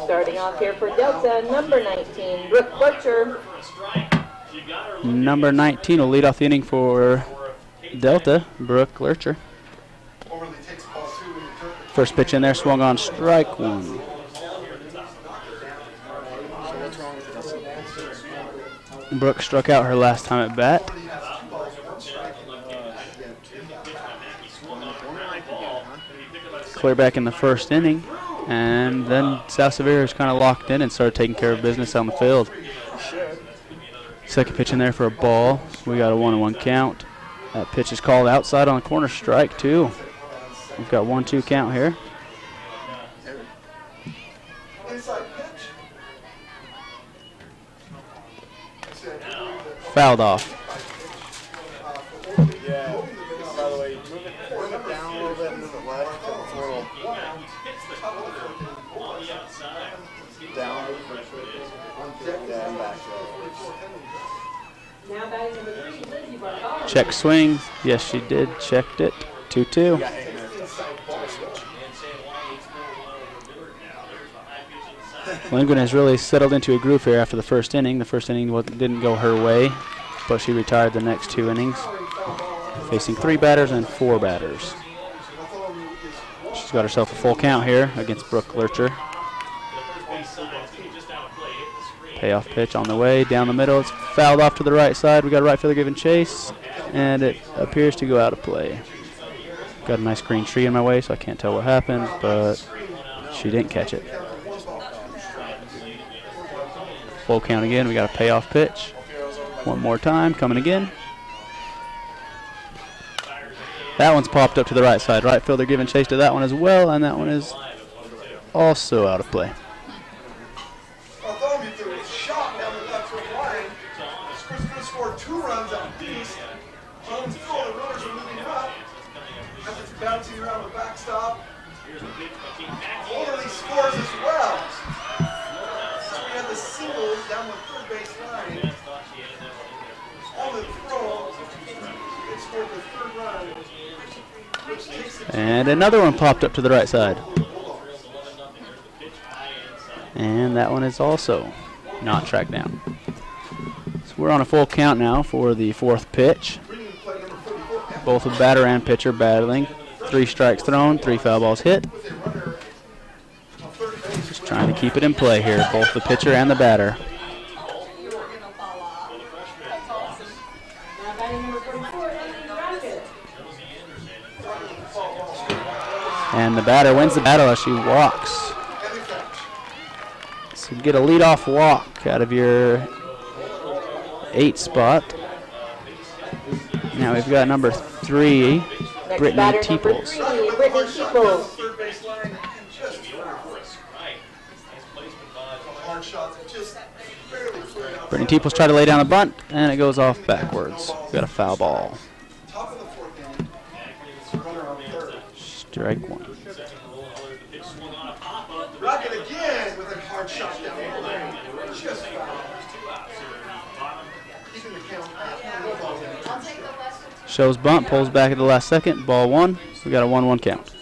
Starting off here for Delta, number 19, Brooke Butcher. Number 19 will lead off the inning for Delta, Brooke Lurcher. First pitch in there, swung on, strike one. Brooke struck out her last time at bat. Clear back in the first inning, and then South Sevier is kind of locked in and started taking care of business on the field. Second pitch in there for a ball. We got a 1-1 count. That pitch is called outside on the corner, strike two. We've got 1-2 count here. Fouled off. Check swing. Yes, she did. Checked it. 2-2. Lindgren has really settled into a groove here after the first inning. The first inning didn't go her way, but she retired the next 2 innings, facing 3 batters and 4 batters. She's got herself a full count here against Brooke Lurcher. Payoff pitch on the way, down the middle. It's fouled off to the right side. We got a right fielder giving chase, and it appears to go out of play. Got a nice green tree in my way, so I can't tell what happened, but she didn't catch it. Full count again. We got a payoff pitch. One more time, coming again. That one's popped up to the right side. Right fielder giving chase to that one as well, and that one is also out of play. Scored 2 runs at least. The runners are moving up. As it's bouncing around the backstop. Orderly scores as well. So we had the singles down the third base line. On the throw, it scored the 3rd run. Which takes it And another one popped up to the right side. And that one is also not tracked down. We're on a full count now for the 4th pitch. Both the batter and pitcher battling. 3 strikes thrown, 3 foul balls hit. Just trying to keep it in play here, both the pitcher and the batter. And the batter wins the battle as she walks. So you get a leadoff walk out of your 8 spot. Now we've got number 3, Brittany Teeples. Brittany Teeples tried to lay down the bunt, and it goes off backwards. We've got a foul ball. Strike 1. Rocket again with a hard shot down the lane. Just foul. Keeping the count at Shows bunt, pulls back at the last second. Ball 1. We got a 1-1 count.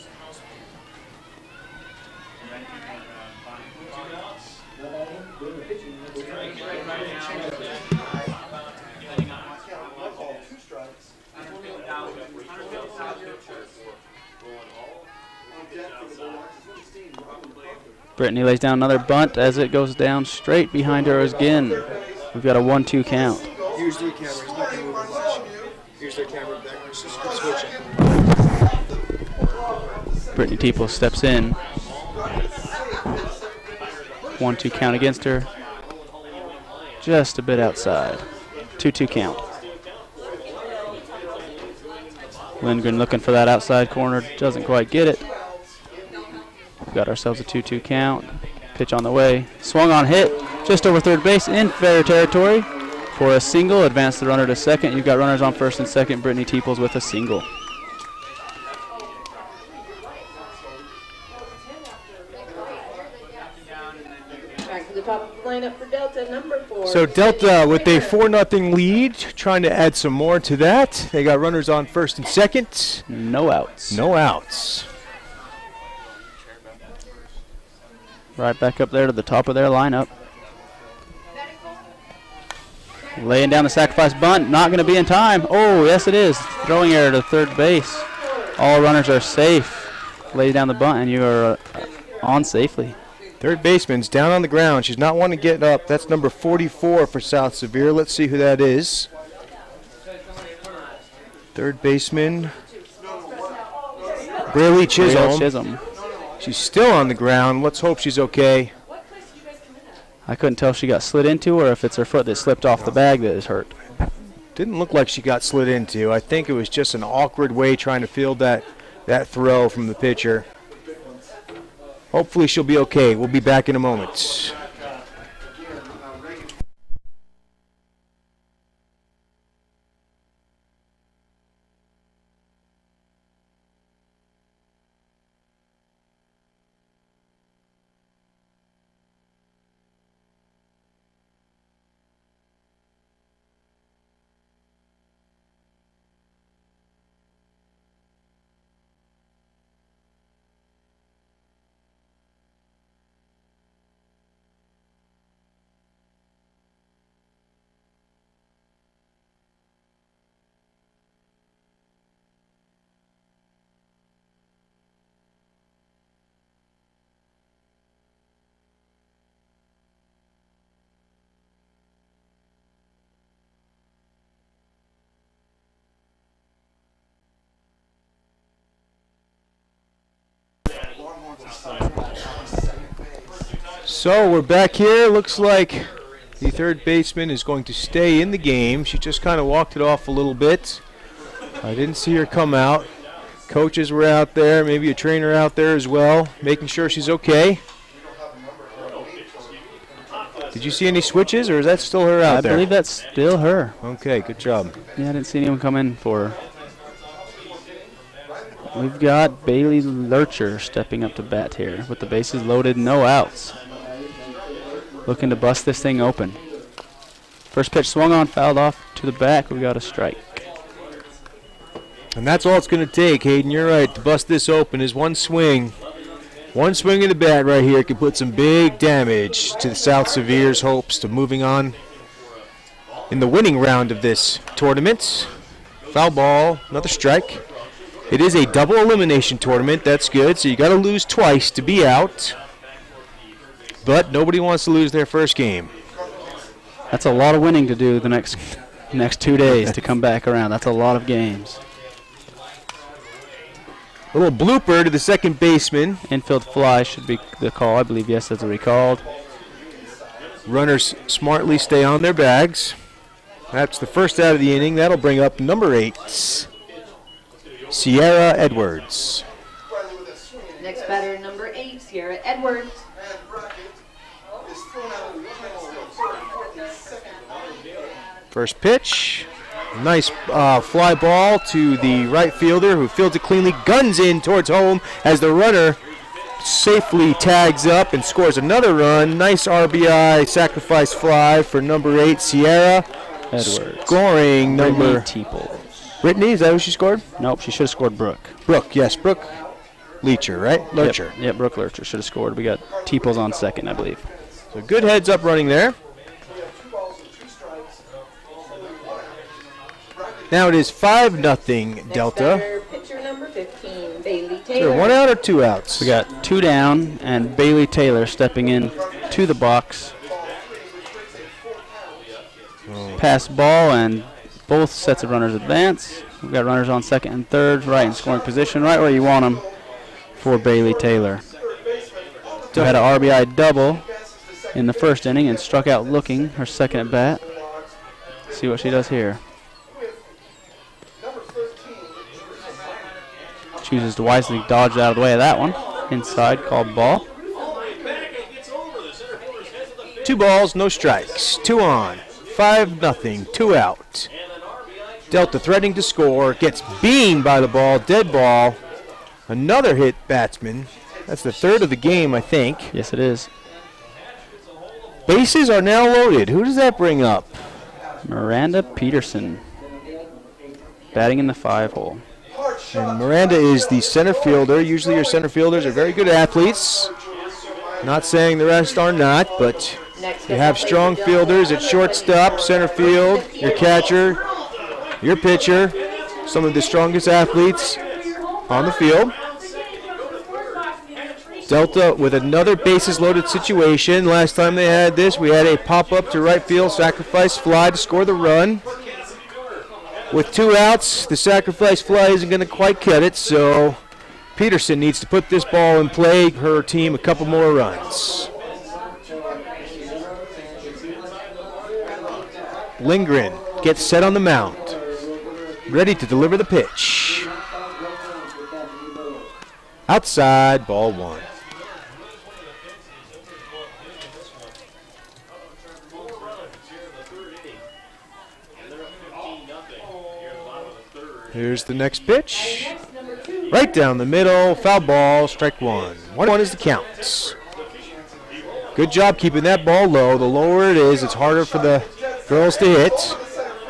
Brittany lays down another bunt as it goes down straight behind her again. We've got a 1-2 count. Here's their camera. He's not going to move much. Here's their camera back. Just switching. Brittany Teeple steps in. 1-2 count against her. Just a bit outside. 2-2 count. Lindgren looking for that outside corner. Doesn't quite get it. Got ourselves a 2-2 count. Pitch on the way. Swung on, hit. Just over third base in fair territory for a single. Advance the runner to second. You've got runners on first and second. Brittany Teeples with a single. Back to the top of the lineup for Delta, number 4. So Delta with a 4-0 lead, trying to add some more to that. They got runners on first and second. No outs. No outs. Right back up there to the top of their lineup. Laying down the sacrifice bunt. Not going to be in time. Oh, yes it is. Throwing error to third base. All runners are safe. Lay down the bunt and you are on safely. Third baseman's down on the ground. She's not wanting to get up. That's number 44 for South Sevier. Let's see who that is. Third baseman, Braylee Chisholm. She's still on the ground. Let's hope she's okay. I couldn't tell if she got slid into or if it's her foot that slipped off the bag that is hurt. Didn't look like she got slid into. I think it was just an awkward way trying to field that throw from the pitcher. Hopefully she'll be okay. We'll be back in a moment. So we're back here. Looks like the third baseman is going to stay in the game. She just kind of walked it off a little bit. I didn't see her come out. Coaches were out there, maybe a trainer out there as well, making sure she's okay. Did you see any switches, or is that still her out there? I believe that's still her. Okay, good job. Yeah, I didn't see anyone come in for her. We've got Bailey Lurcher stepping up to bat here with the bases loaded, no outs. Looking to bust this thing open. First pitch swung on, fouled off to the back. We got a strike. And that's all it's going to take, Hayden. You're right. To bust this open is one swing. One swing of the bat right here could put some big damage to the South Sevier's hopes to moving on in the winning round of this tournament. Foul ball, another strike. It is a double elimination tournament. That's good. So you got to lose twice to be out. But nobody wants to lose their first game. That's a lot of winning to do the next 2 days to come back around. That's a lot of games. A little blooper to the second baseman. Infield fly should be the call. I believe, yes, that's recalled. Runners smartly stay on their bags. That's the first out of the inning. That'll bring up number 8, Sierra Edwards. Next batter, number 8, Sierra Edwards. First pitch. Nice fly ball to the right fielder who fields it cleanly, guns in towards home as the runner safely tags up and scores another run. Nice RBI sacrifice fly for number 8, Sierra. Edwards. Scoring number Teeple. Brittany, is that who she scored? Nope, she should have scored Brooke. Brooke, yes, Brooke Leacher, right? Lurcher. Yep, Brooke Lurcher should have scored. We got Teeples on second, I believe. So good heads up running there. Now it is 5-0 Delta. Pitcher number 15, Bailey Is there Taylor. 1 out or 2 outs? We got 2 down, and Bailey Taylor stepping in to the box. Pass ball, and both sets of runners advance. We've got runners on second and third, right in scoring position, right where you want them for Bailey Taylor. Who had an RBI double in the first inning and struck out looking her second at bat. See what she does here. Chooses to wisely dodge out of the way of that one. Inside, called ball. 2 balls, no strikes. 2 on. 5-0, 2 out. Delta threatening to score, gets beamed by the ball, dead ball. Another hit batsman. That's the 3rd of the game, I think. Yes, it is. Bases are now loaded. Who does that bring up? Miranda Peterson, batting in the 5 hole. And Miranda is the center fielder. Usually your center fielders are very good athletes. Not saying the rest are not, but you have strong fielders at shortstop, center field, your catcher, your pitcher, some of the strongest athletes on the field. Delta with another bases loaded situation. Last time they had this, we had a pop-up to right field, sacrifice fly to score the run. With 2 outs, the sacrifice fly isn't going to quite cut it, so Peterson needs to put this ball in play, her team a couple more runs. Lindgren gets set on the mound, ready to deliver the pitch. Outside, ball 1. Here's the next pitch. Right down the middle, foul ball, strike 1. 1-1 is the count. Good job keeping that ball low. The lower it is, it's harder for the girls to hit.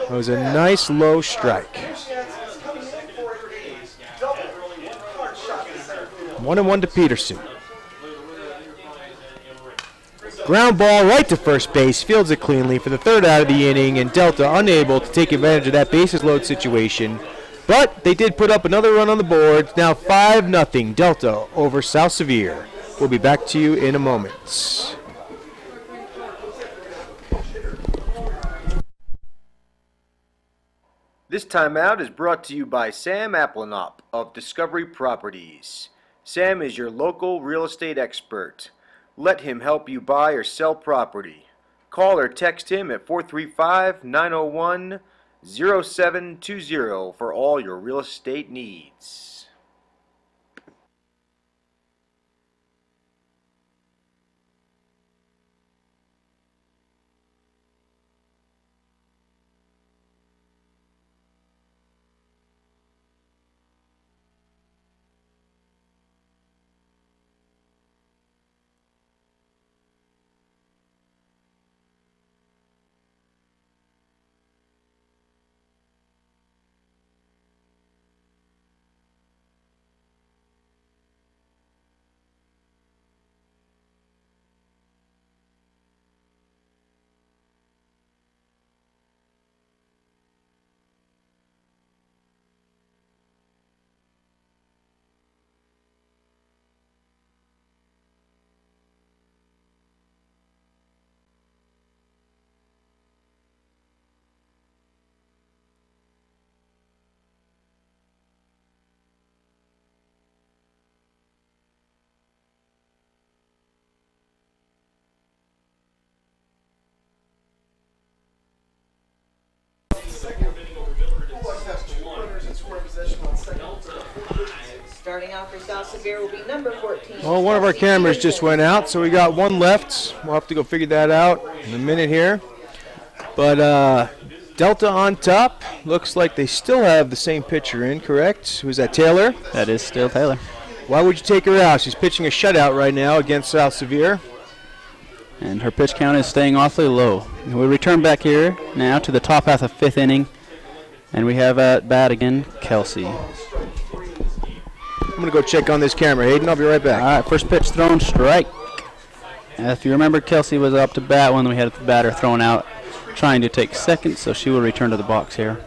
It was a nice low strike. 1-1 to Peterson. Ground ball right to first base, fields it cleanly for the 3rd out of the inning, and Delta unable to take advantage of that bases load situation. But they did put up another run on the board. Now 5-0 Delta over South Sevier. We'll be back to you in a moment. This timeout is brought to you by Sam Applenop of Discovery Properties. Sam is your local real estate expert. Let him help you buy or sell property. Call or text him at 435-901-0720 for all your real estate needs. Starting off for South Sevier will be number 14. Well, one of our cameras just went out, so we got one left. We'll have to go figure that out in a minute here. But Delta on top. Looks like they still have the same pitcher in, correct? Who's that, Taylor? That is still Taylor. Why would you take her out? She's pitching a shutout right now against South Sevier. And her pitch count is staying awfully low. And we return back here now to the top half of 5th inning. And we have at bat again, Kelsey. I'm going to go check on this camera, Hayden. I'll be right back. All right, first pitch thrown, strike. If you remember, Kelsey was up to bat when we had the batter thrown out, trying to take second, so she will return to the box here.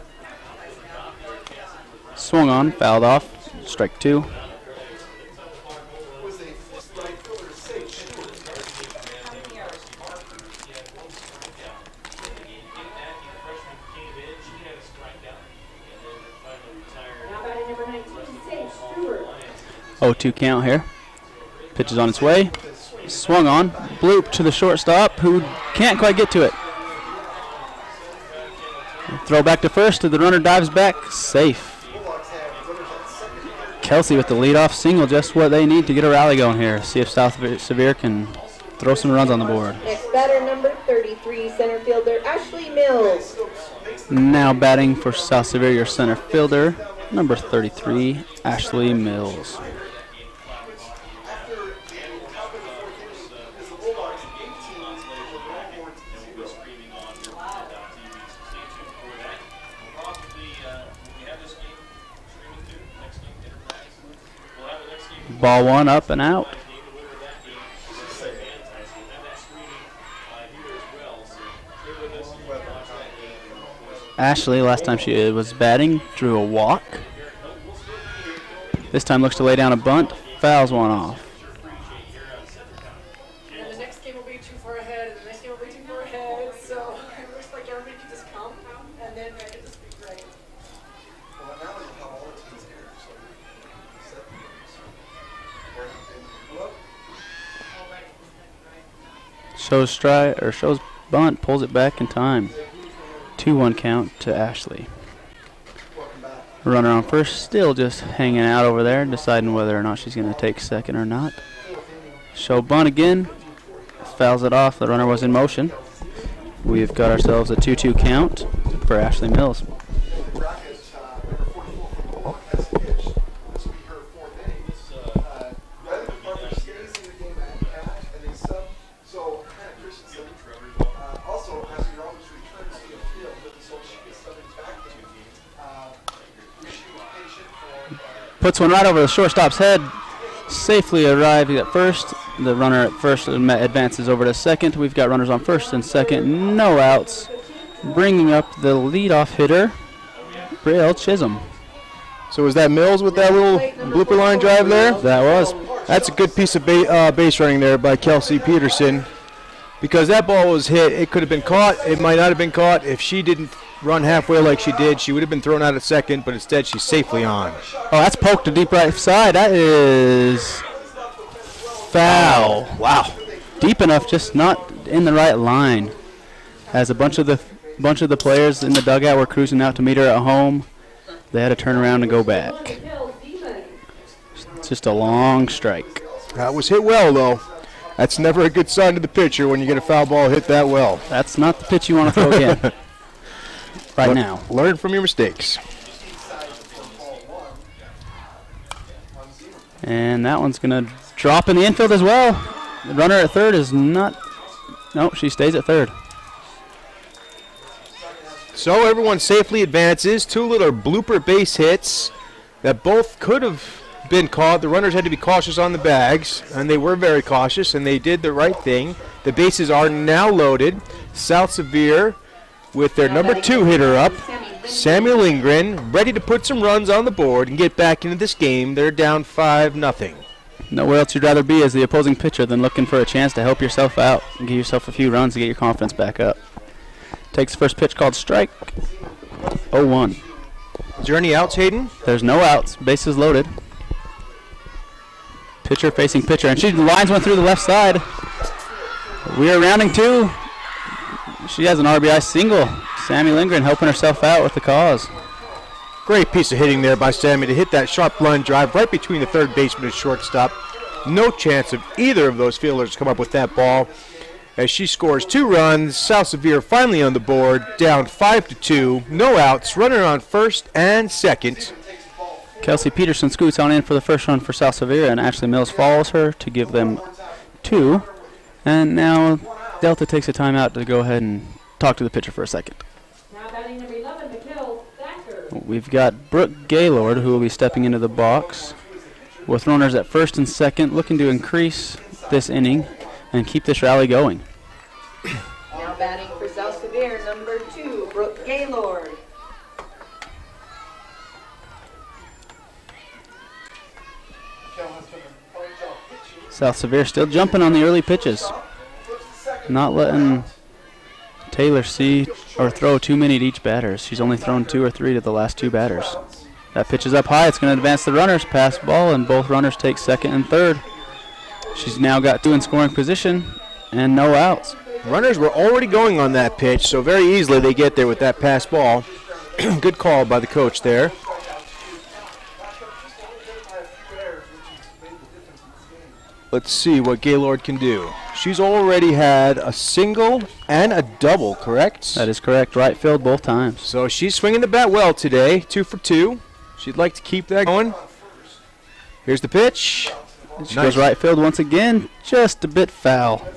Swung on, fouled off, strike 2. Oh, 2 count here. Pitch is on its way. Swung on. Bloop to the shortstop, who can't quite get to it. Throw back to first. The runner dives back. Safe. Kelsey with the leadoff single. Just what they need to get a rally going here. See if South Sevier can throw some runs on the board. Next batter, number 33, center fielder Ashley Mills. Now batting for South Sevier, your center fielder, number 33, Ashley Mills. Ball 1 up and out. Ashley, last time she was batting, drew a walk. This time looks to lay down a bunt, fouls one off. And the next game will be too far ahead, and the next game will be too far ahead, so it looks like everybody can just come, and then I get to speak right. Well, now you'll have all the teams here, so set the games. Shows bunt, pulls it back in time. 2-1 count to Ashley. Runner on first, still just hanging out over there, deciding whether or not she's going to take second or not. Show bunt again, fouls it off. The runner was in motion. We've got ourselves a 2-2 count for Ashley Mills. Puts one right over the shortstop's head. Safely arrived at first. The runner at first advances over to second. We've got runners on first and second. No outs. Bringing up the leadoff hitter, Brielle Chisholm. So was that Mills with that little blooper line drive there? That was. That's a good piece of base running there by Kelsey Peterson. Because that ball was hit, it could have been caught. It might not have been caught. If she didn't run halfway like she did, she would have been thrown out at second, but instead she's safely on. Oh, that's poked to deep right side. That is foul. Wow. Deep enough, just not in the right line. As a bunch of the players in the dugout were cruising out to meet her at home, they had to turn around and go back. It's just a long strike. That was hit well, though. That's never a good sign to the pitcher when you get a foul ball hit that well. That's not the pitch you want to throw again. Right now. Learn from your mistakes. And that one's going to drop in the infield as well. The runner at third is not. Nope, she stays at third. So everyone safely advances. 2 little blooper base hits that both could have been caught. The runners had to be cautious on the bags, and they were very cautious, and they did the right thing. The bases are now loaded. South Sevier with their number 2 hitter up, Samuel Lindgren, ready to put some runs on the board and get back into this game. They're down 5-0. Nowhere else you'd rather be as the opposing pitcher than looking for a chance to help yourself out and give yourself a few runs to get your confidence back up. Takes the first pitch called strike. 0-1. Is there any outs, Hayden? There's no outs. Bases loaded. Pitcher facing pitcher, and she lines one through the left side. We are rounding 2. She has an RBI single. Sammy Lindgren helping herself out with the cause. Great piece of hitting there by Sammy to hit that sharp line drive right between the third baseman and shortstop. No chance of either of those fielders to come up with that ball. As she scores 2 runs, South Sevier finally on the board, down 5-2. No outs, runner on first and second. Kelsey Peterson scoots on in for the first run for South Sevier, and Ashley Mills follows her to give them 2. And now Delta takes a timeout to go ahead and talk to the pitcher for a second. Now batting number 11, Mikhail Thacker. We've got Brooke Gaylord, who will be stepping into the box, with runners at first and second, looking to increase this inning and keep this rally going. Now batting for South Sevier, number 2, Brooke Gaylord. South Sevier still jumping on the early pitches, not letting Taylor see or throw too many to each batter. She's only thrown 2 or 3 to the last 2 batters. That pitch is up high. It's going to advance the runners. Pass ball, and both runners take second and third. She's now got 2 in scoring position and no outs. Runners were already going on that pitch, so very easily they get there with that pass ball. Good call by the coach there. Let's see what Gaylord can do. She's already had a single and a double, correct? That is correct. Right field both times. So she's swinging the bat well today, 2 for 2. She'd like to keep that going. Here's the pitch. She goes right field once again, just a bit foul.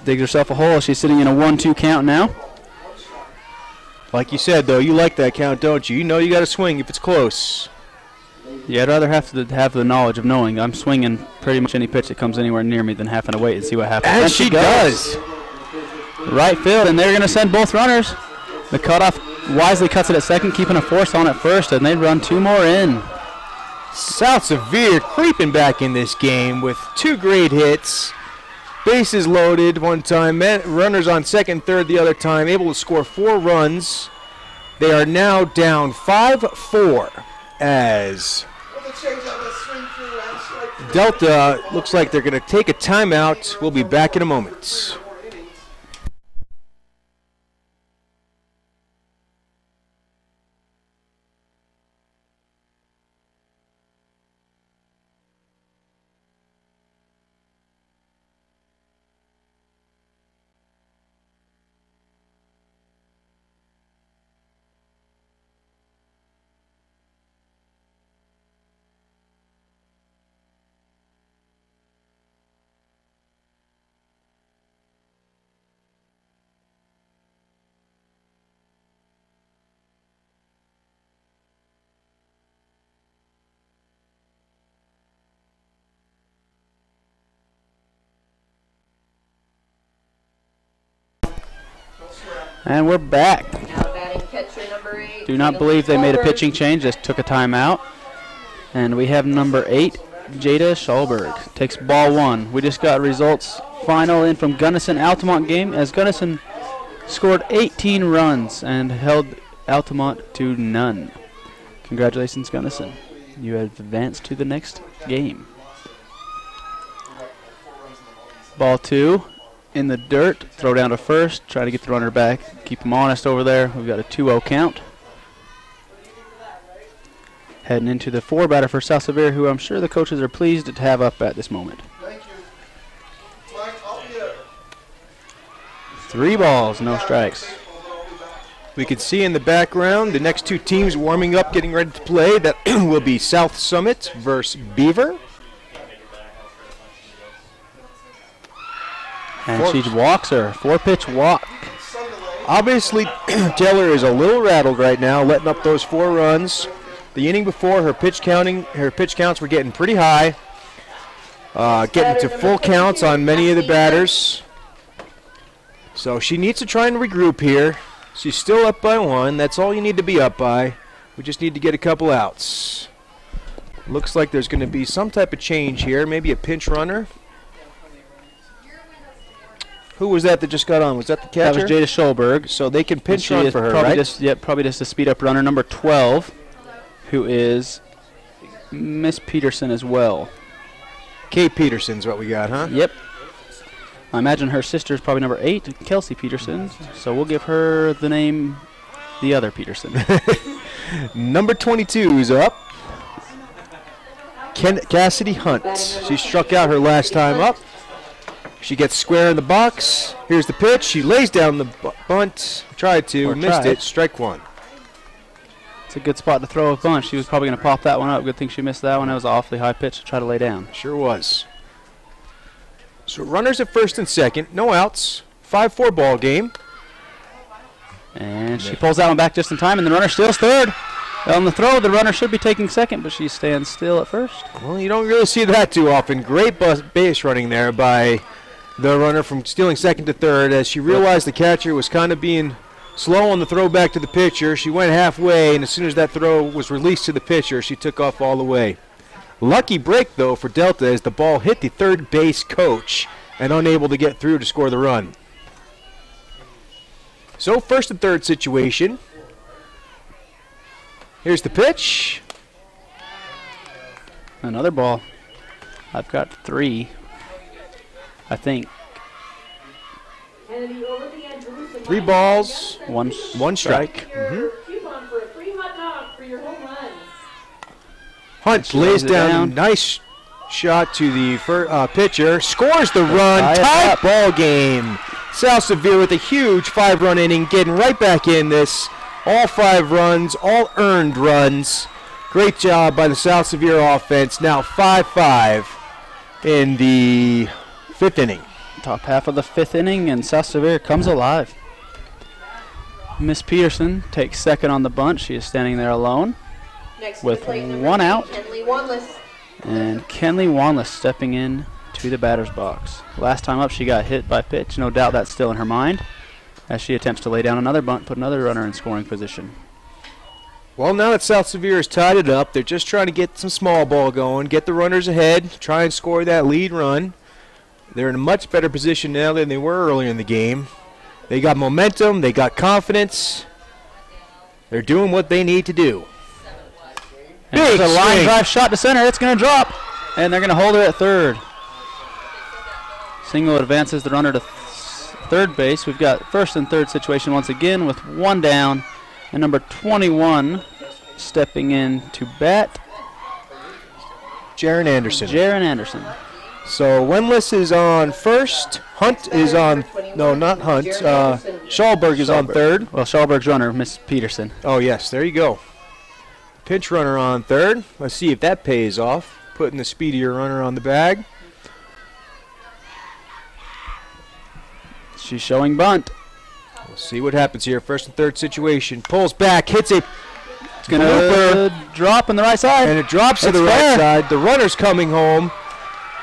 Digs herself a hole. She's sitting in a 1-2 count now. Like you said, though, you like that count, don't you? You know you got to swing if it's close. Yeah, I'd rather have to have the knowledge of knowing I'm swinging pretty much any pitch that comes anywhere near me than having to wait and see what happens. And she does. Right field, and they're going to send both runners. The cutoff wisely cuts it at second, keeping a force on at first, and they run 2 more in. South Sevier creeping back in this game with 2 great hits. Bases loaded one time, runners on second, third the other time, able to score 4 runs. They are now down 5-4 as Delta looks like they're going to take a timeout. We'll be back in a moment. And we're back. Now batting catcher number 8. Do not believe they made a pitching change, just took a timeout. And we have number 8, Jada Schallberg, takes ball 1. We just got results final in from Gunnison Altamont game, as Gunnison scored 18 runs and held Altamont to none. Congratulations, Gunnison. You have advanced to the next game. Ball 2. In the dirt, throw down to first, try to get the runner back, keep him honest over there. We've got a 2-0 count. Heading into the 4 batter for South Sevier, who I'm sure the coaches are pleased to have up at this moment. Thank you. Mike, I'll be there. 3 balls, no strikes. We can see in the background the next 2 teams warming up, getting ready to play. That will be South Summit versus Beaver. And she walks her, 4-pitch walk. Obviously, Taylor is a little rattled right now, letting up those 4 runs. The inning before, her pitch counts were getting pretty high, getting to full counts on many of the batters. So she needs to try and regroup here. She's still up by 1. That's all you need to be up by. We just need to get a couple outs. Looks like there's going to be some type of change here, maybe a pinch runner. Who was that just got on? Was that the catcher? That was Jada Schallberg. So they can pinch run for her, right? Probably just a speed-up runner, number 12, who is Miss Peterson as well. Kate Peterson's what we got, huh? Yep. I imagine her sister is probably number 8, Kelsey Peterson. So we'll give her the name, the other Peterson. Number 22 is up. Cassidy Hunt. She struck out her last time up. She gets square in the box. Here's the pitch. She lays down the bunt. Missed it. Strike 1. It's a good spot to throw a bunt. She was probably going to pop that one up. Good thing she missed that one. That was an awfully high pitch to try to lay down. Sure was. So runners at first and second. No outs. 5-4 ball game. And she pulls that one back just in time, and the runner steals third. On the throw, the runner should be taking second, but she stands still at first. Well, you don't really see that too often. Great base running there by the runner from stealing second to third. As she realized the catcher was kind of being slow on the throw back to the pitcher, she went halfway, and as soon as that throw was released to the pitcher, she took off all the way. Lucky break, though, for Delta as the ball hit the third base coach and unable to get through to score the run. So first and third situation. Here's the pitch. Another ball. I've got 3, I think. 3 balls, 1 strike. Coupon for a free hot dog for your home runs. Hunt lays down, nice shot to the pitcher, scores the run, tied ball game. South Sevier with a huge 5-run inning, getting right back in this. All 5 runs, all earned runs. Great job by the South Sevier offense. Now 5-5 in the 5th inning. Top half of the 5th inning, and South Sevier comes alive. Miss Peterson takes second on the bunt. She is standing there alone with 1 out. And Kenley Wanless stepping in to the batter's box. Last time up, she got hit by pitch. No doubt that's still in her mind as she attempts to lay down another bunt, put another runner in scoring position. Well, now that South Sevier has tied it up, they're just trying to get some small ball going, get the runners ahead, try and score that lead run. They're in a much better position now than they were earlier in the game. They got momentum, they got confidence. They're doing what they need to do. Big a line drive shot to center. It's going to drop, and they're going to hold her at third. Single advances the runner to third base. We've got first and third situation once again with 1 down, and number 21 stepping in to bat. Jaron Anderson. Jaron Anderson. So Wenlis is on first. Hunt is on, no, not Hunt. Schallberg is on third. Well, Schallberg's runner, Miss Peterson. Oh, yes, there you go. Pinch runner on third. Let's see if that pays off. Putting the speedier runner on the bag. She's showing bunt. We'll see what happens here. First and third situation. Pulls back, hits a It's going to drop on the right side. And it drops to the right side. The runner's coming home.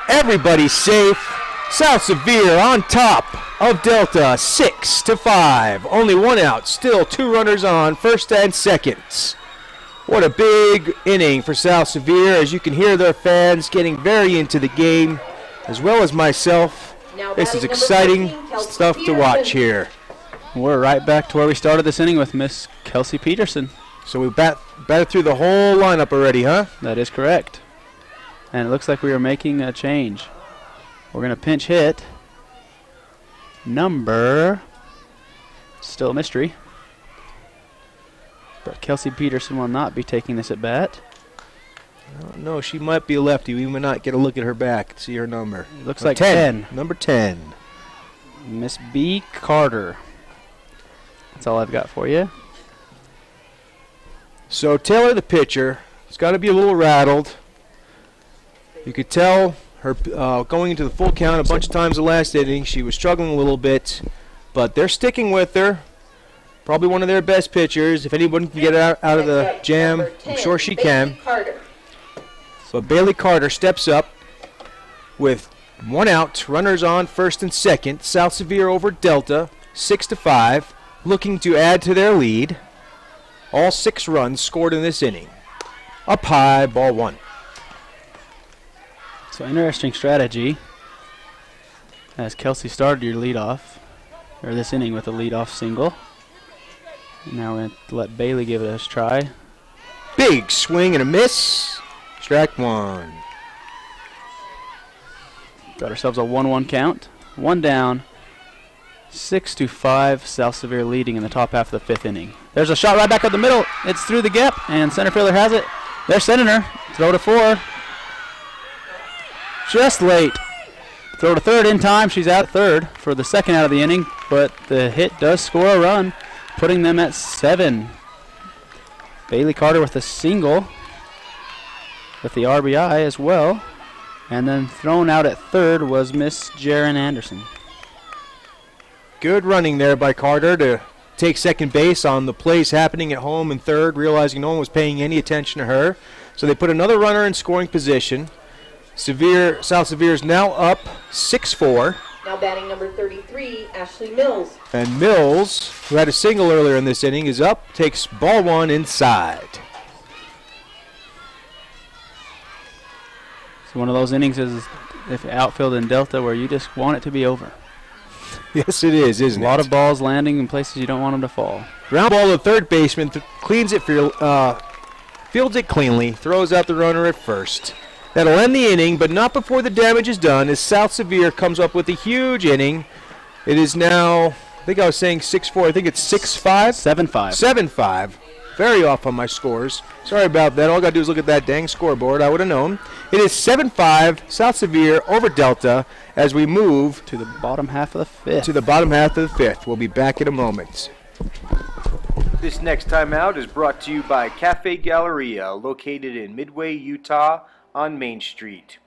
Everybody's safe. South Sevier on top of Delta, 6-5. Only 1 out. Still 2 runners on, first and second. What a big inning for South Sevier, as you can hear their fans getting very into the game, as well as myself. This is exciting stuff to watch here. We're right back to where we started this inning with Miss Kelsey Peterson. So we batted through the whole lineup already, huh? That is correct. And it looks like we are making a change. We're going to pinch hit number, still a mystery, but Kelsey Peterson will not be taking this at bat. No, she might be a lefty. We may not get a look at her back and see her number. Looks like 10. Number 10. Miss B. Carter. That's all I've got for you. So Taylor, the pitcher, has got to be a little rattled. You could tell her going into the full count a bunch of times the last inning. She was struggling a little bit, but they're sticking with her. Probably one of their best pitchers. If anyone can get out of the jam, I'm sure she can. So Bailey Carter steps up with 1 out. Runners on first and second. South Sevier over Delta, 6-5. Looking to add to their lead. All 6 runs scored in this inning. Up high, ball 1. So interesting strategy, as Kelsey started your leadoff, or this inning with a leadoff single. Now we're going to let Bailey give it a try. Big swing and a miss. Strike 1. Got ourselves a 1-1 count. 1 down. 6-5. South Sevier leading in the top half of the 5th inning. There's a shot right back up the middle. It's through the gap, and center fielder has it. They're sending her. Throw to 4. Just late. Throw to third in time. She's out at third for the second out of the inning, but the hit does score a run, putting them at 7. Bailey Carter with a single with the RBI as well. And then thrown out at third was Miss Jaron Anderson. Good running there by Carter to take second base on the plays happening at home in third, realizing no one was paying any attention to her. So they put another runner in scoring position. South Sevier is now up 6-4. Now batting number 33, Ashley Mills. And Mills, who had a single earlier in this inning, is up, takes ball one inside. So one of those innings is if outfield in Delta where you just want it to be over. Yes, it is, isn't it? A lot of balls landing in places you don't want them to fall. Ground ball to the third baseman, cleans it, fields it cleanly, throws out the runner at first. That'll end the inning, but not before the damage is done, as South Sevier comes up with a huge inning. It is now, I think I was saying 6-4. I think it's 6-5? 7-5. 7-5. Very off on my scores. Sorry about that. All I got to do is look at that dang scoreboard. I would have known. It is 7-5, South Sevier over Delta, as we move to the bottom half of the fifth. To the bottom half of the fifth. We'll be back in a moment. This next timeout is brought to you by Cafe Galleria, located in Midway, Utah, on Main Street.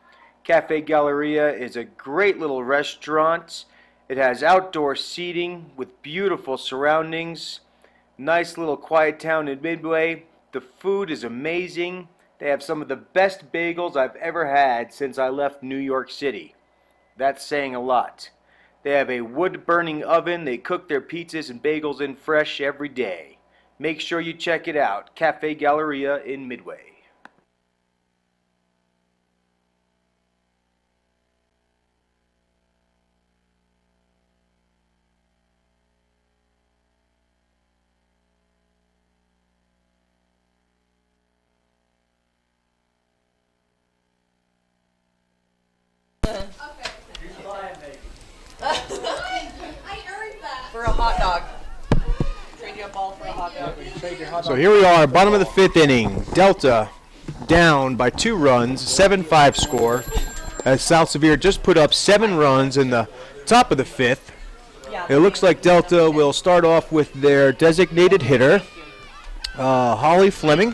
Cafe Galleria is a great little restaurant. It has outdoor seating with beautiful surroundings. Nice little quiet town in Midway. The food is amazing. They have some of the best bagels I've ever had since I left New York City. That's saying a lot. They have a wood-burning oven. They cook their pizzas and bagels in fresh every day. Make sure you check it out. Cafe Galleria in Midway. For a hot dog. Trade you a ball for a hot dog. So here we are, bottom of the fifth inning. Delta down by 2 runs, 7-5 score, as South Sevier just put up 7 runs in the top of the fifth. It looks like Delta will start off with their designated hitter, Holly Fleming.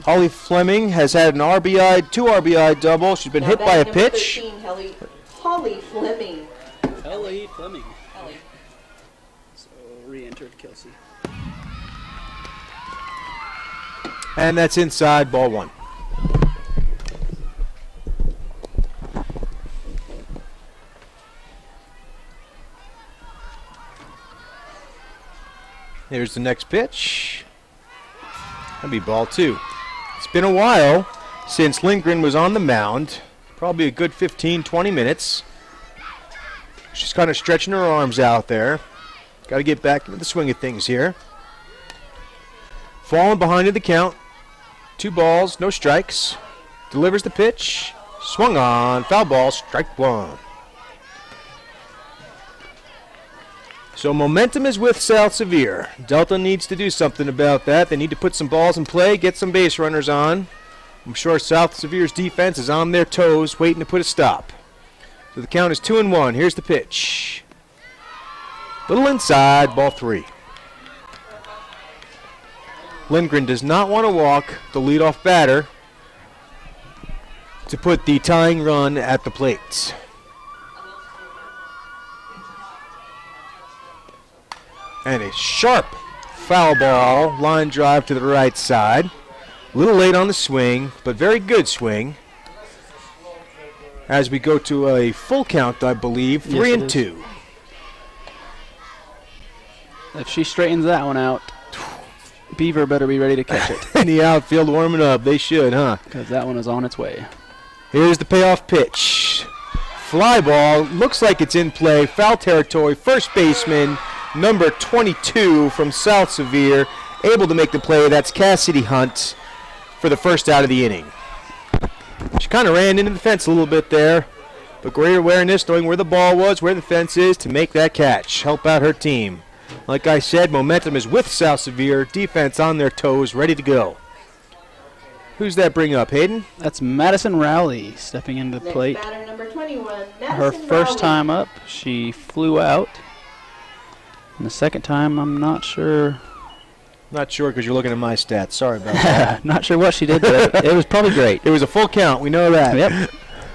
Holly Fleming has had an RBI, 2 RBI double. She's been hit by a pitch. 13, Holly Fleming. Ellie Fleming. Ellie. So re-entered Kelsey. And that's inside, ball 1. Here's the next pitch. That'll be ball 2. It's been a while since Lindgren was on the mound. Probably a good 15-20 minutes. She's kind of stretching her arms out there. Got to get back into the swing of things here. Falling behind in the count. 2 balls, no strikes. Delivers the pitch. Swung on. Foul ball. Strike 1. So momentum is with South Sevier. Delta needs to do something about that. They need to put some balls in play, get some base runners on. I'm sure South Sevier's defense is on their toes, waiting to put a stop. So the count is 2-1. Here's the pitch. Little inside, ball 3. Lindgren does not want to walk the leadoff batter to put the tying run at the plate. And a sharp foul ball, line drive to the right side. A little late on the swing, but very good swing. As we go to a full count, I believe, 3-2. If she straightens that one out, Beaver better be ready to catch it. In the outfield warming up, they should, huh? Because that one is on its way. Here's the payoff pitch. Fly ball, looks like it's in play, foul territory, first baseman, number 22 from South Sevier, able to make the play. That's Cassidy Hunt for the first out of the inning. She kind of ran into the fence a little bit there, but great awareness, knowing where the ball was, where the fence is, to make that catch, help out her team. Like I said, momentum is with South Sevier, defense on their toes, ready to go. Who's that bring up, Hayden? That's Madison Rowley stepping into the plate. Next batter, number 21, Madison Her first Rowley. time up, she flew out. And the second time, I'm not sure. Not sure because you're looking at my stats. Sorry about that. Not sure what she did, but it was probably great. It was a full count. We know that. Yep.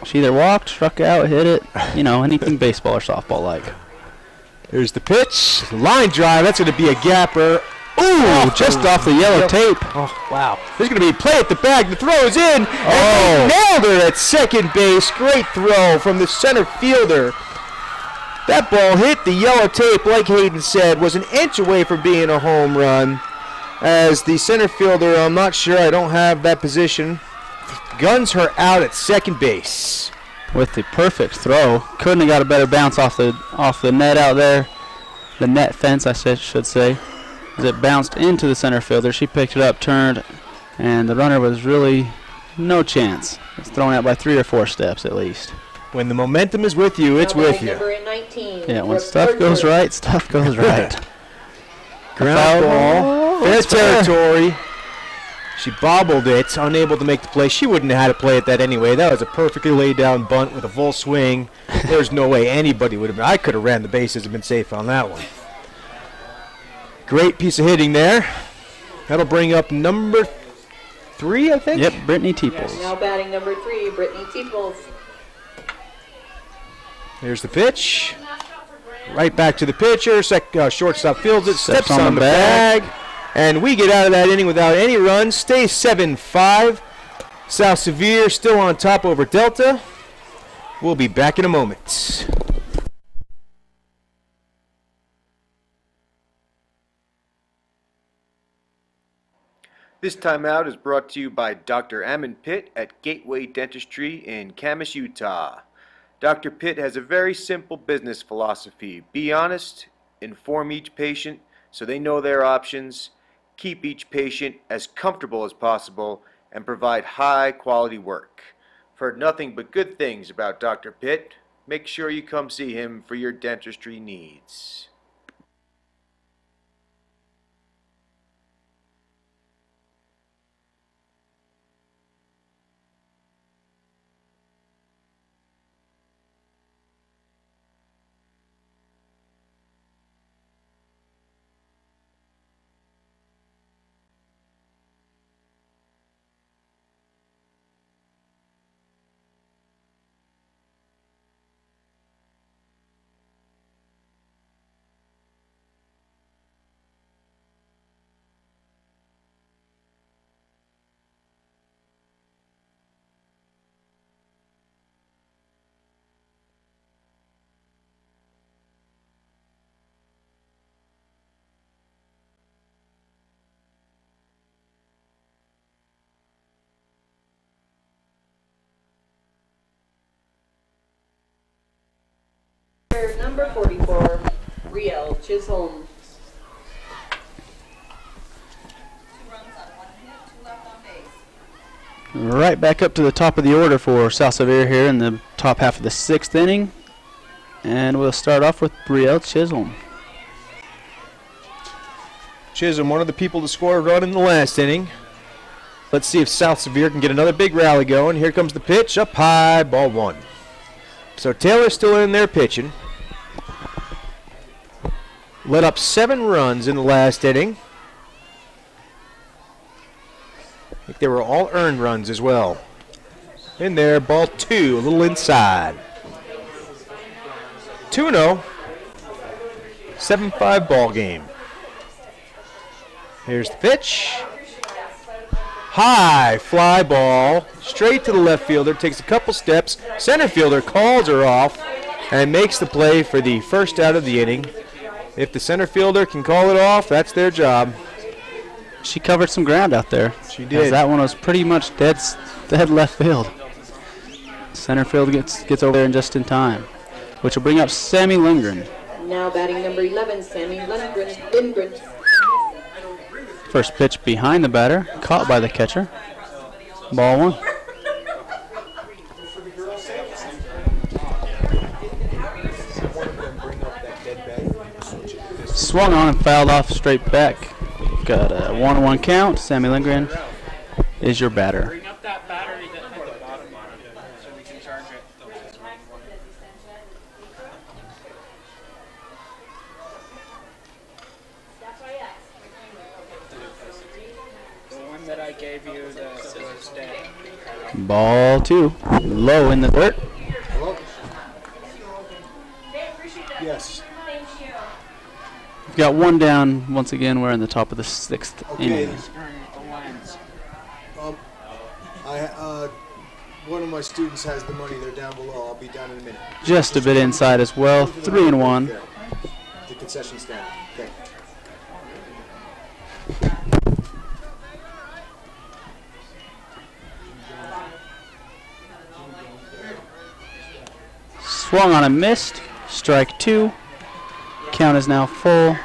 She either walked, struck out, hit it, anything baseball or softball like. There's the pitch. Line drive. That's going to be a gapper. Ooh, Just off the yellow tape. Oh, wow. There's going to be a play at the bag. The throw is in. And they nailed her at second base. Great throw from the center fielder. That ball hit the yellow tape, like Hayden said, was an inch away from being a home run. As the center fielder, I'm not sure, I don't have that position, guns her out at second base. With the perfect throw. Couldn't have got a better bounce off the net out there. The net fence, I should say. As it bounced into the center fielder, she picked it up, turned, and the runner was really no chance. It's thrown out by 3 or 4 steps at least. When the momentum is with you, it's with you. Number 19. Yeah, when stuff goes right, stuff goes right. Ground ball, fair territory. She bobbled it, unable to make the play. She wouldn't have had to play it that anyway. That was a perfectly laid down bunt with a full swing. There's no way anybody would have been. I could have ran the bases and been safe on that one. Great piece of hitting there. That'll bring up number 3, I think? Yep, Brittany Teeples. Now batting number 3, Brittany Teeples. Here's the pitch. Right back to the pitcher. Shortstop fields it, steps on the bag. And we get out of that inning without any runs. Stay 7-5. South Sevier still on top over Delta. We'll be back in a moment. This timeout is brought to you by Dr. Ammon Pitt at Gateway Dentistry in Camas, Utah. Dr. Pitt has a very simple business philosophy. Be honest, inform each patient so they know their options, keep each patient as comfortable as possible, and provide high quality work. I've heard nothing but good things about Dr. Pitt. Make sure you come see him for your dentistry needs. Number 44, Riel Chisholm. Right back up to the top of the order for South Sevier here in the top half of the 6th inning. And we'll start off with Brielle Chisholm. Chisholm, one of the people to score a run in the last inning. Let's see if South Sevier can get another big rally going. Here comes the pitch, up high, ball 1. So Taylor's still in there pitching. Let up 7 runs in the last inning. I think they were all earned runs as well. In there, ball 2, a little inside. 2-0. 7-5 ball game. Here's the pitch. High fly ball, straight to the left fielder, takes a couple steps. Center fielder calls her off and makes the play for the first out of the inning. If the center fielder can call it off, that's their job. She covered some ground out there. She did. That one was pretty much dead left field. Center field gets over there in just in time, which will bring up Sammy Lindgren. Now batting number 11, Sammy Lindgren. First pitch behind the batter, caught by the catcher. Ball 1. Swung on and fouled off straight back. Got a 1-1 count. Sammy Lindgren is your batter. Bring up that battery that at the bottom so we can charge it. The one that I gave you that was dead. Ball 2. Low in the dirt. Yes. We've got one down. Once again, we're in the top of the 6th inning. One of my students has the money. They're down below. I'll be down in a minute. Just a bit inside as well. 3-1. The concession stand. Okay. Swung on and missed. Strike 2. Count is now full.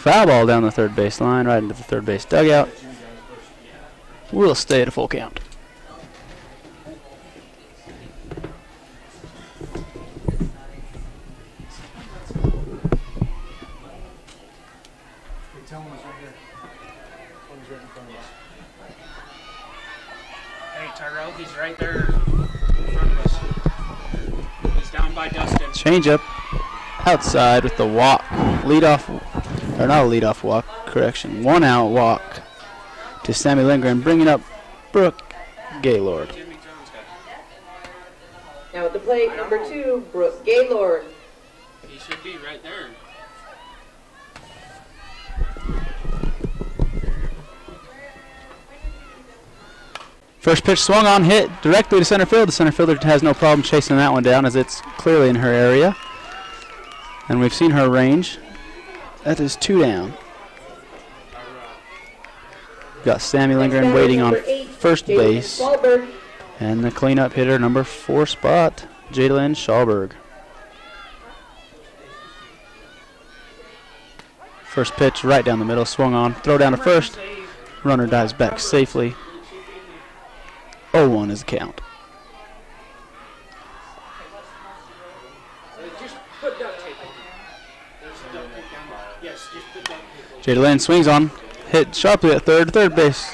Foul ball down the third base line, right into the third base dugout. We'll stay at a full count. Hey, Tyrell, he's right there in front of us. He's down by Dustin. Changeup outside with the walk. Leadoff, or not a leadoff walk, correction. 1 out walk to Sammy Lindgren, bringing up Brooke Gaylord. Now at the plate, number 2, Brooke Gaylord. He should be right there. First pitch swung on, hit directly to center field. The center fielder has no problem chasing that one down as it's clearly in her area. And we've seen her range. That is 2 down. Got Sammy Lindgren waiting on first base. And the cleanup hitter, number 4 spot, Jadalyn Schallberg. First pitch right down the middle, swung on, throw down to first. Runner dives back safely. 0-1 is the count. Jadalyn swings on, hit sharply at third base.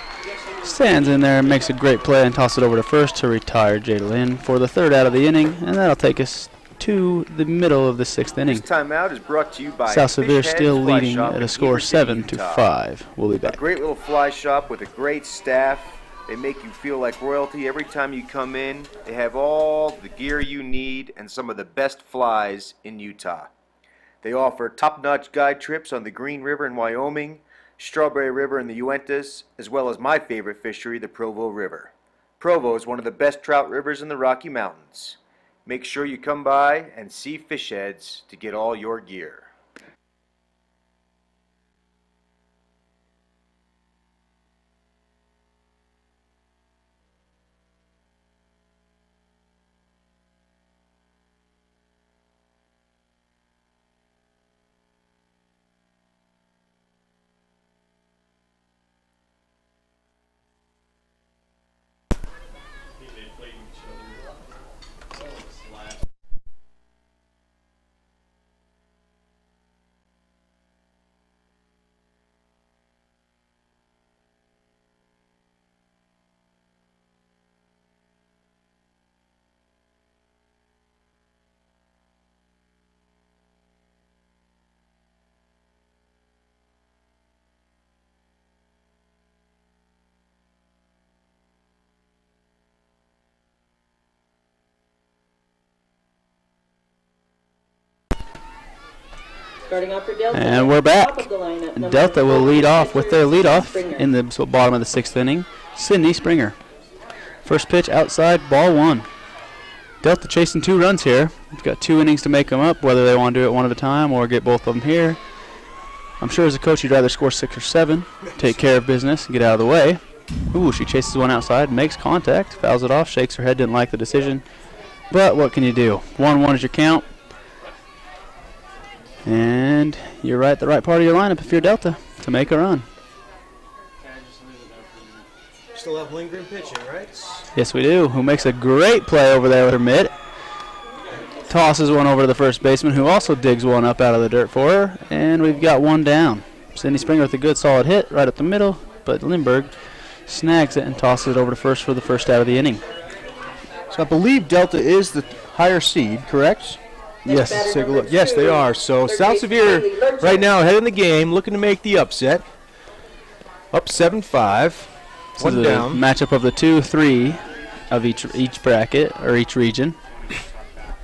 Stands in there and makes a great play and tosses it over to first to retire Jadalyn for the 3rd out of the inning, and that'll take us to the middle of the 6th inning. This timeout is brought to you by South Sevier Fish still Heads Fly leading Shop at a in score Beaver City, 7-5. We'll be A back. great little fly shop with a great staff. They make you feel like royalty every time you come in. They have all the gear you need and some of the best flies in Utah. They offer top-notch guide trips on the Green River in Wyoming, Strawberry River in the Uintas, as well as my favorite fishery, the Provo River. Provo is one of the best trout rivers in the Rocky Mountains. Make sure you come by and see Fish Heads to get all your gear. And we're back. Delta will lead off with their leadoff in the bottom of the 6th inning, Sydney Springer. First pitch outside, ball 1. Delta chasing 2 runs here. We've got 2 innings to make them up, whether they want to do it one at a time or get both of them here. I'm sure as a coach you'd rather score 6 or 7, take care of business, and get out of the way. Ooh, she chases one outside, makes contact, fouls it off, shakes her head, didn't like the decision. But what can you do? 1-1 is your count. And you're right at the right part of your lineup if you're Delta to make a run. Still have Lindgren pitching, right? Yes, we do. Who makes a great play over there with her mitt. Tosses one over to the first baseman, who also digs one up out of the dirt for her. And we've got 1 down. Sydney Springer with a good solid hit right up the middle, but Lindbergh snags it and tosses it over to first for the 1st out of the inning. So I believe Delta is the higher seed, correct? Yes, let's take a look. Yes, they are. So South Sevier right now ahead in the game, looking to make the upset. Up 7-5. This One is down. a matchup of the 2-3 of each bracket or each region.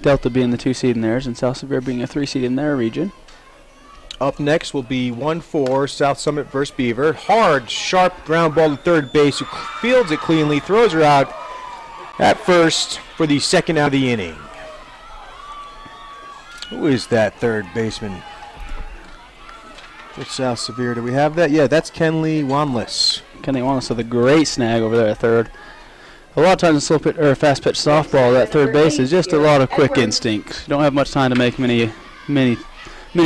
Delta being the 2 seed in theirs, and South Sevier being a 3 seed in their region. Up next will be 1-4 South Summit versus Beaver. Hard, sharp ground ball to third base. Who fields it cleanly, throws her out at first for the second out of the inning. Who is that third baseman for South Sevier? Do we have that? Yeah, that's Kenley Wanless. Kenley Wanless with a great snag over there at third. A lot of times in slow pitch or fast pitch softball, that third base is just a lot of quick instinct. You don't have much time to make many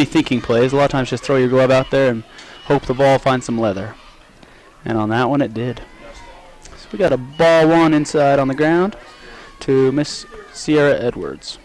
thinking plays. A lot of times just throw your glove out there and hope the ball finds some leather. And on that one it did. So we got a ball 1 inside on the ground to Miss Sierra Edwards.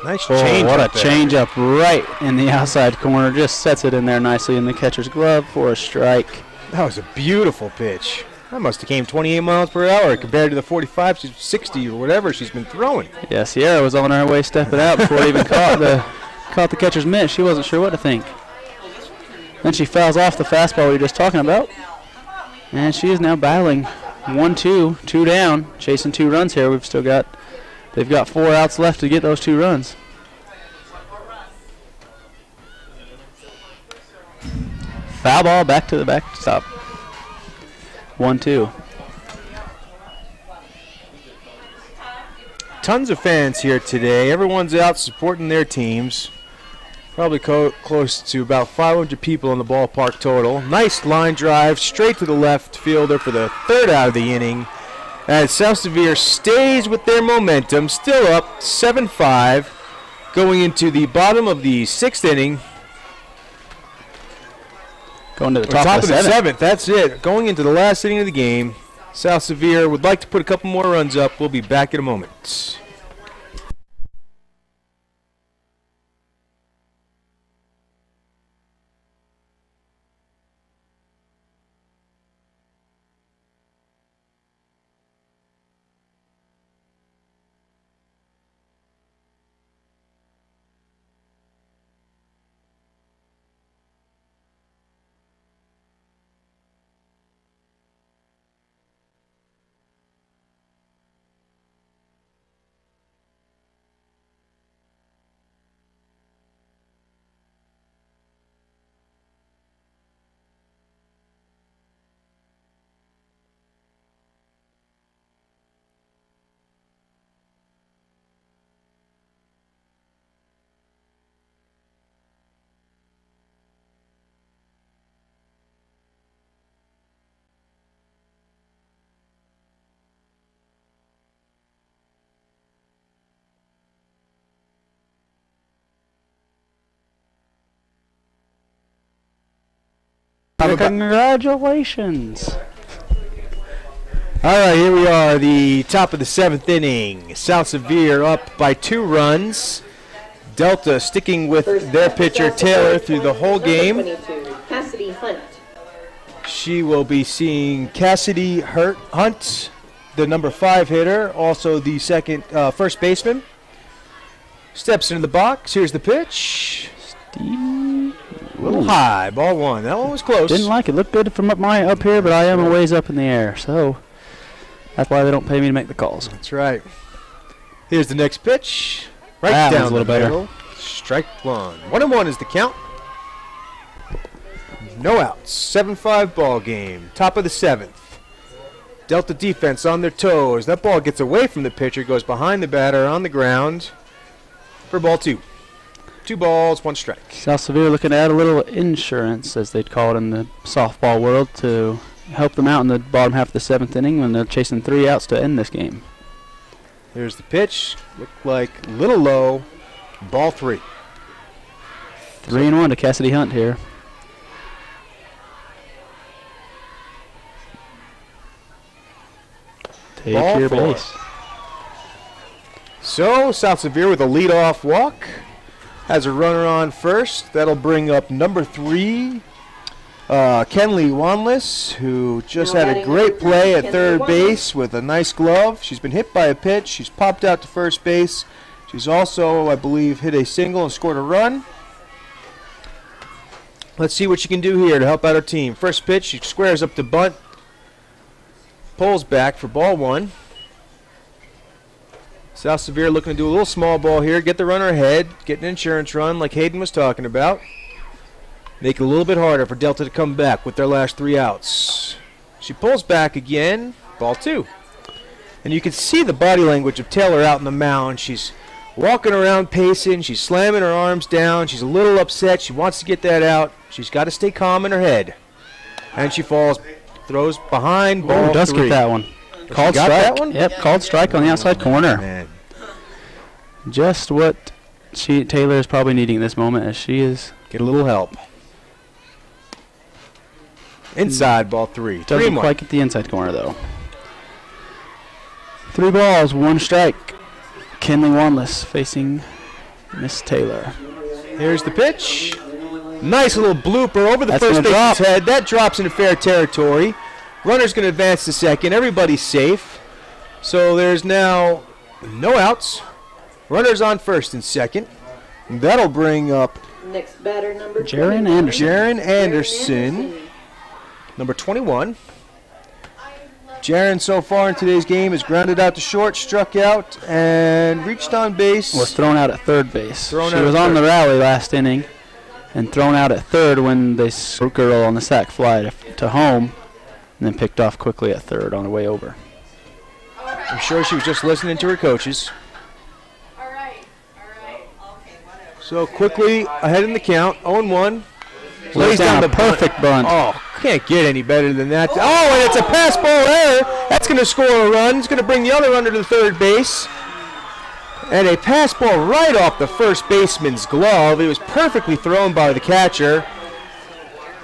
Nice Oh, change. what a change up right in the outside corner. Just sets it in there nicely in the catcher's glove for a strike. That was a beautiful pitch. That must have came 28 miles per hour compared to the 45, 60 or whatever she's been throwing. Yeah, Sierra was on her way stepping out before it even caught the catcher's mitt. She wasn't sure what to think. Then she fouls off the fastball we were just talking about. And she is now battling 1-2, 2 down, chasing 2 runs here. They've got 4 outs left to get those 2 runs. Foul ball back to the backstop. 1-2. Tons of fans here today. Everyone's out supporting their teams. Probably close to about 500 people in the ballpark total. Nice line drive straight to the left fielder for the third out of the inning. As South Sevier stays with their momentum, still up 7-5, going into the bottom of the 6th inning. Going to the Top top of the 7th, that's it. Going into the last inning of the game. South Sevier would like to put a couple more runs up. We'll be back in a moment. Congratulations. All right, here we are, the top of the 7th inning. South Sevier up by 2 runs. Delta sticking with their pitcher Taylor through the whole game. Cassidy Hunt. She will be seeing Cassidy Hunt, the number 5 hitter, also the first baseman. Steps into the box. Here's the pitch. A little high, ball 1. That one was close. Didn't like it. Looked good from up here, but I am a ways up in the air, so that's why they don't pay me to make the calls. That's right. Here's the next pitch. Right That down was a little the better. middle. Strike 1. 1-1 is the count. No outs. 7-5 ball game. Top of the 7th. Delta defense on their toes. That ball gets away from the pitcher, goes behind the batter on the ground for ball 2. 2 balls, 1 strike. South Sevier looking to add a little insurance, as they'd call it in the softball world, to help them out in the bottom half of the 7th inning when they're chasing 3 outs to end this game. Here's the pitch. Looked like a little low. Ball 3. 3-1 to Cassidy Hunt here. Take Ball your 4. base. So South Sevier with a leadoff walk. Has a runner on first. That'll bring up number 3, Kenley Wanless, who just had a great play at third base with a nice glove. She's been hit by a pitch. She's popped out to first base. She's also, I believe, hit a single and scored a run. Let's see what she can do here to help out her team. First pitch, she squares up to bunt. Pulls back for ball 1. South Sevier looking to do a little small ball here. Get the runner ahead. Get an insurance run like Hayden was talking about. Make it a little bit harder for Delta to come back with their last 3 outs. She pulls back again. Ball 2. And you can see the body language of Taylor out in the mound. She's walking around pacing. She's slamming her arms down. She's a little upset. She wants to get that out. She's got to stay calm in her head. And she falls. Throws behind. Ball 3. Does get that one. Called strike. That one? Yep, called strike on the outside corner. Man. Just what Taylor is probably needing at this moment, as she is. Get a little help. Inside, ball 3. Doesn't quite get the inside corner, though. 3 balls, 1 strike. Kenley Wanless facing Miss Taylor. Here's the pitch. Nice little blooper over the first baseman's head. That drops into fair territory. Runner's going to advance to second. Everybody's safe. So there's now no outs. Runner's on first and second. And that'll bring up Next batter, number Jaron Anderson. Jaron Anderson, number 21. Jaron so far in today's game has grounded out to short, struck out, and reached on base. Was thrown out at third base. She was on the rally last inning and thrown out at third when they broke her on the sac fly to home, and then picked off quickly at third on the way over. I'm sure she was just listening to her coaches. So quickly ahead in the count, 0-1. Lays down the perfect bunt. Oh, can't get any better than that. Oh, and it's a pass ball error. That's going to score a run. It's going to bring the other runner to the third base. And a pass ball right off the first baseman's glove. It was perfectly thrown by the catcher.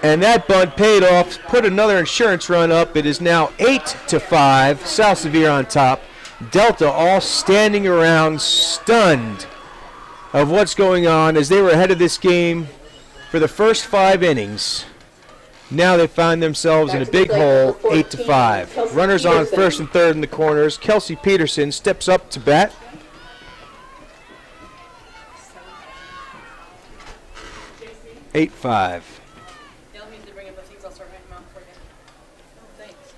And that bunt paid off, put another insurance run up. It is now 8-5. South Sevier on top. Delta all standing around stunned of what's going on as they were ahead of this game for the first 5 innings. Now they find themselves in a big hole, 8-5. Runners on first and third in the corners. Kelsey Peterson steps up to bat. Eight, 5.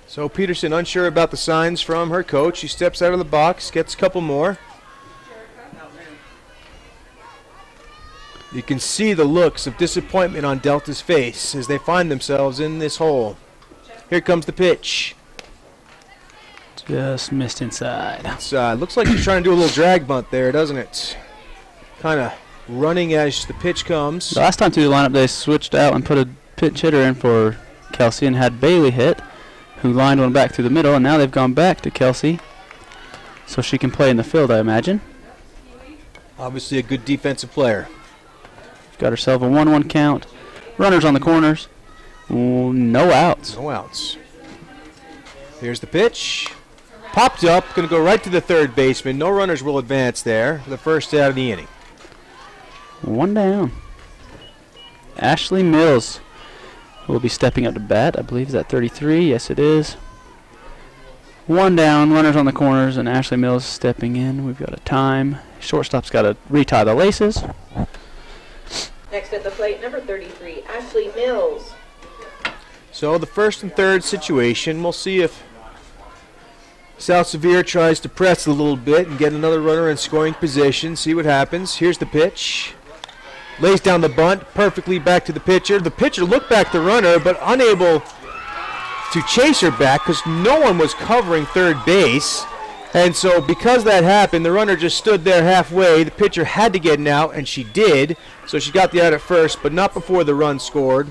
So Peterson unsure about the signs from her coach. She steps out of the box, gets a couple more. You can see the looks of disappointment on Delta's face as they find themselves in this hole. Here comes the pitch. Just missed inside. Looks like she's trying to do a little drag bunt there, doesn't it? Kind of running as the pitch comes. The last time through the lineup, they switched out and put a pitch hitter in for Kelsey and had Bailey hit, who lined one back through the middle, and now they've gone back to Kelsey so she can play in the field, I imagine. Obviously a good defensive player. Got herself a 1-1 count. Runners on the corners. No outs. No outs. Here's the pitch. Popped up. Going to go right to the third baseman. No runners will advance there for the first out of the inning. 1 down. Ashley Mills will be stepping up to bat. I believe is at 33. Yes, it is. 1 down. Runners on the corners, and Ashley Mills stepping in. We've got a time. Shortstop's got to retie the laces. Next at the plate, number 33, Ashley Mills. So the first and third situation, we'll see if South Sevier tries to press a little bit and get another runner in scoring position. See what happens. Here's the pitch. Lays down the bunt perfectly back to the pitcher. The pitcher looked back the runner, but unable to chase her back because no one was covering third base. And so because that happened, the runner just stood there halfway. The pitcher had to get an out, and she did. So she got the out at first, but not before the run scored.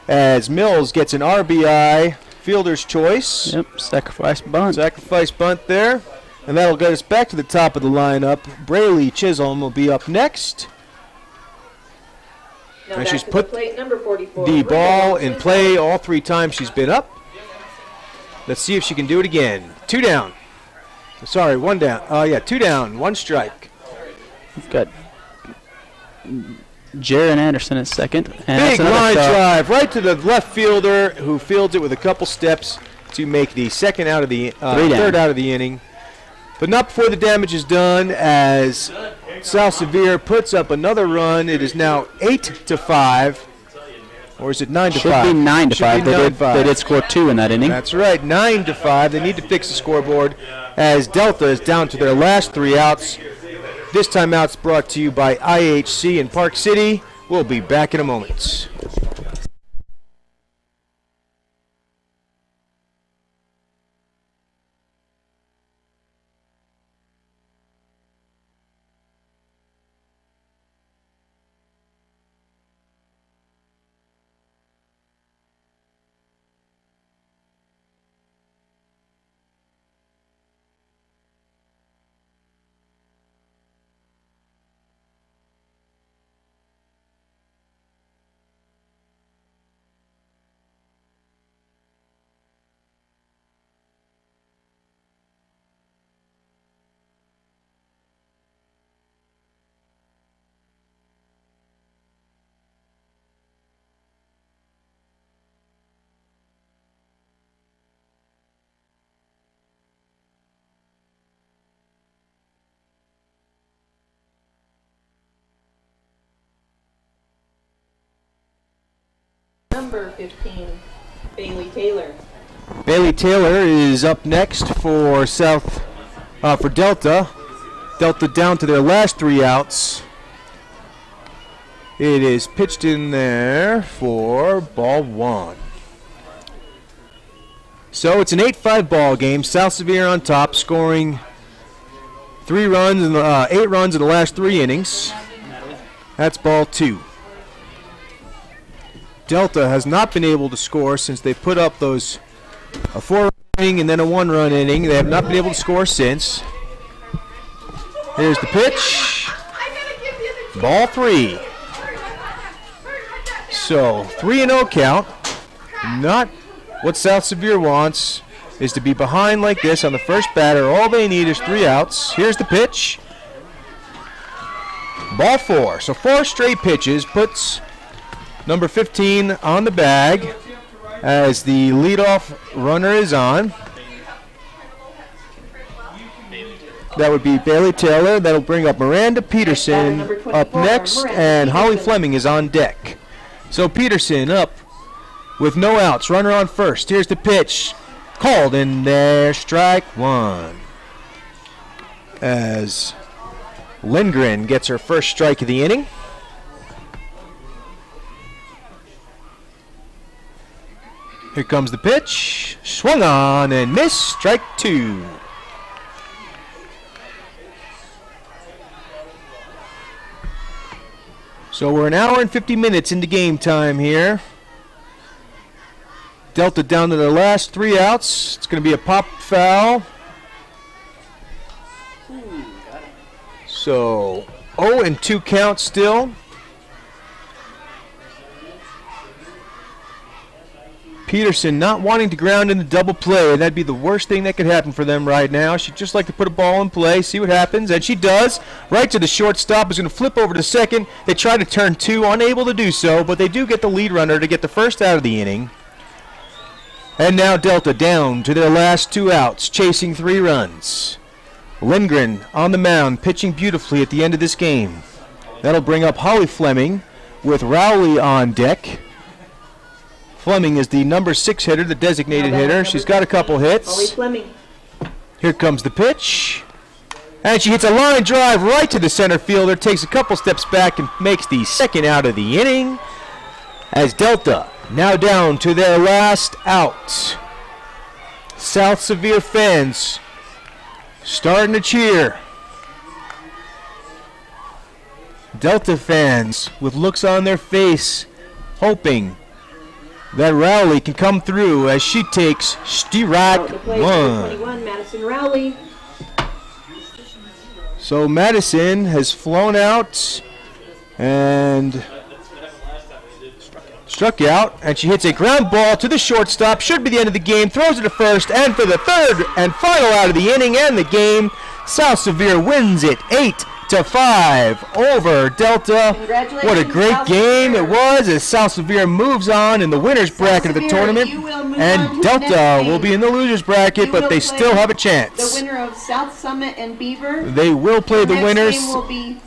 As Mills gets an RBI, fielder's choice. Yep, sacrifice bunt. Sacrifice bunt there. And that'll get us back to the top of the lineup. Braylee Chisholm will be up next. Now and back she's to put the plate, number 44, the ball Rebecca in Chisholm. play all 3 times she's been up. Let's see if she can do it again. 2 down. Sorry, 1 down. 2 down, 1 strike. We've got Jaron Anderson at second. And Big line drive right to the left fielder, who fields it with a couple steps to make the third out of the inning. But not before the damage is done, as South Sevier puts up another run. It is now 8-5. Or is it 9-5? Should be 9-5. They did score 2 in that inning. That's right, 9-5. They need to fix the scoreboard, as Delta is down to their last 3 outs. This timeout's brought to you by IHC in Park City. We'll be back in a moment. Number 15, Bailey Taylor. Bailey Taylor is up next for Delta. Delta down to their last 3 outs. It is pitched in there for ball 1. So it's an 8-5 ball game. South Sevier on top, scoring 8 runs in the last 3 innings. That's ball 2. Delta has not been able to score since they put up a 4-run inning and then a 1-run inning. They have not been able to score since. Here's the pitch. Ball 3. So 3-0 count. Not what South Sevier wants is to be behind like this on the first batter. All they need is 3 outs. Here's the pitch. Ball 4. So 4 straight pitches puts number 15 on the bag as the leadoff runner is on. That would be Bailey Taylor. That'll bring up Miranda Peterson up next, and Holly Fleming is on deck. So Peterson up with no outs, runner on first. Here's the pitch. Called in there, strike 1. As Lindgren gets her first strike of the inning. Here comes the pitch. Swung on and missed. Strike 2. So we're an hour and 50 minutes into game time here. Delta down to their last 3 outs. It's going to be a pop foul. So 0-2 count still. Peterson not wanting to ground in the double play. That'd be the worst thing that could happen for them right now. She'd just like to put a ball in play, see what happens, and she does. Right to the shortstop, is going to flip over to second. They try to turn 2, unable to do so, but they do get the lead runner to get the first out of the inning. And now Delta down to their last 2 outs, chasing 3 runs. Lindgren on the mound, pitching beautifully at the end of this game. That'll bring up Holly Fleming with Rowley on deck. Fleming is the number 6 hitter, the designated hitter. She's got a couple hits. Here comes the pitch. And she hits a line drive right to the center fielder, takes a couple steps back and makes the second out of the inning. As Delta now down to their last out. South Sevier fans starting to cheer. Delta fans with looks on their face, hoping that Rowley can come through as she takes strike 1. Madison Rowley. So Madison has flown out and struck out, and she hits a ground ball to the shortstop. Should be the end of the game. Throws it to first, and for the third and final out of the inning and the game, South Sevier wins it 8-5 over Delta. What a great game it was as South Sevier moves on in the winner's bracket of the tournament. And Delta will be in the loser's bracket, but they still have a chance. The winner of South Summit and Beaver. They will play the winners.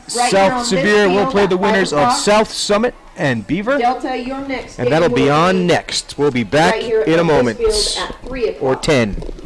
South Sevier will play the winners of South Summit and Beaver. Delta, your next and that'll be on next. We'll be back in a moment. At 3 o'clock. Or 10.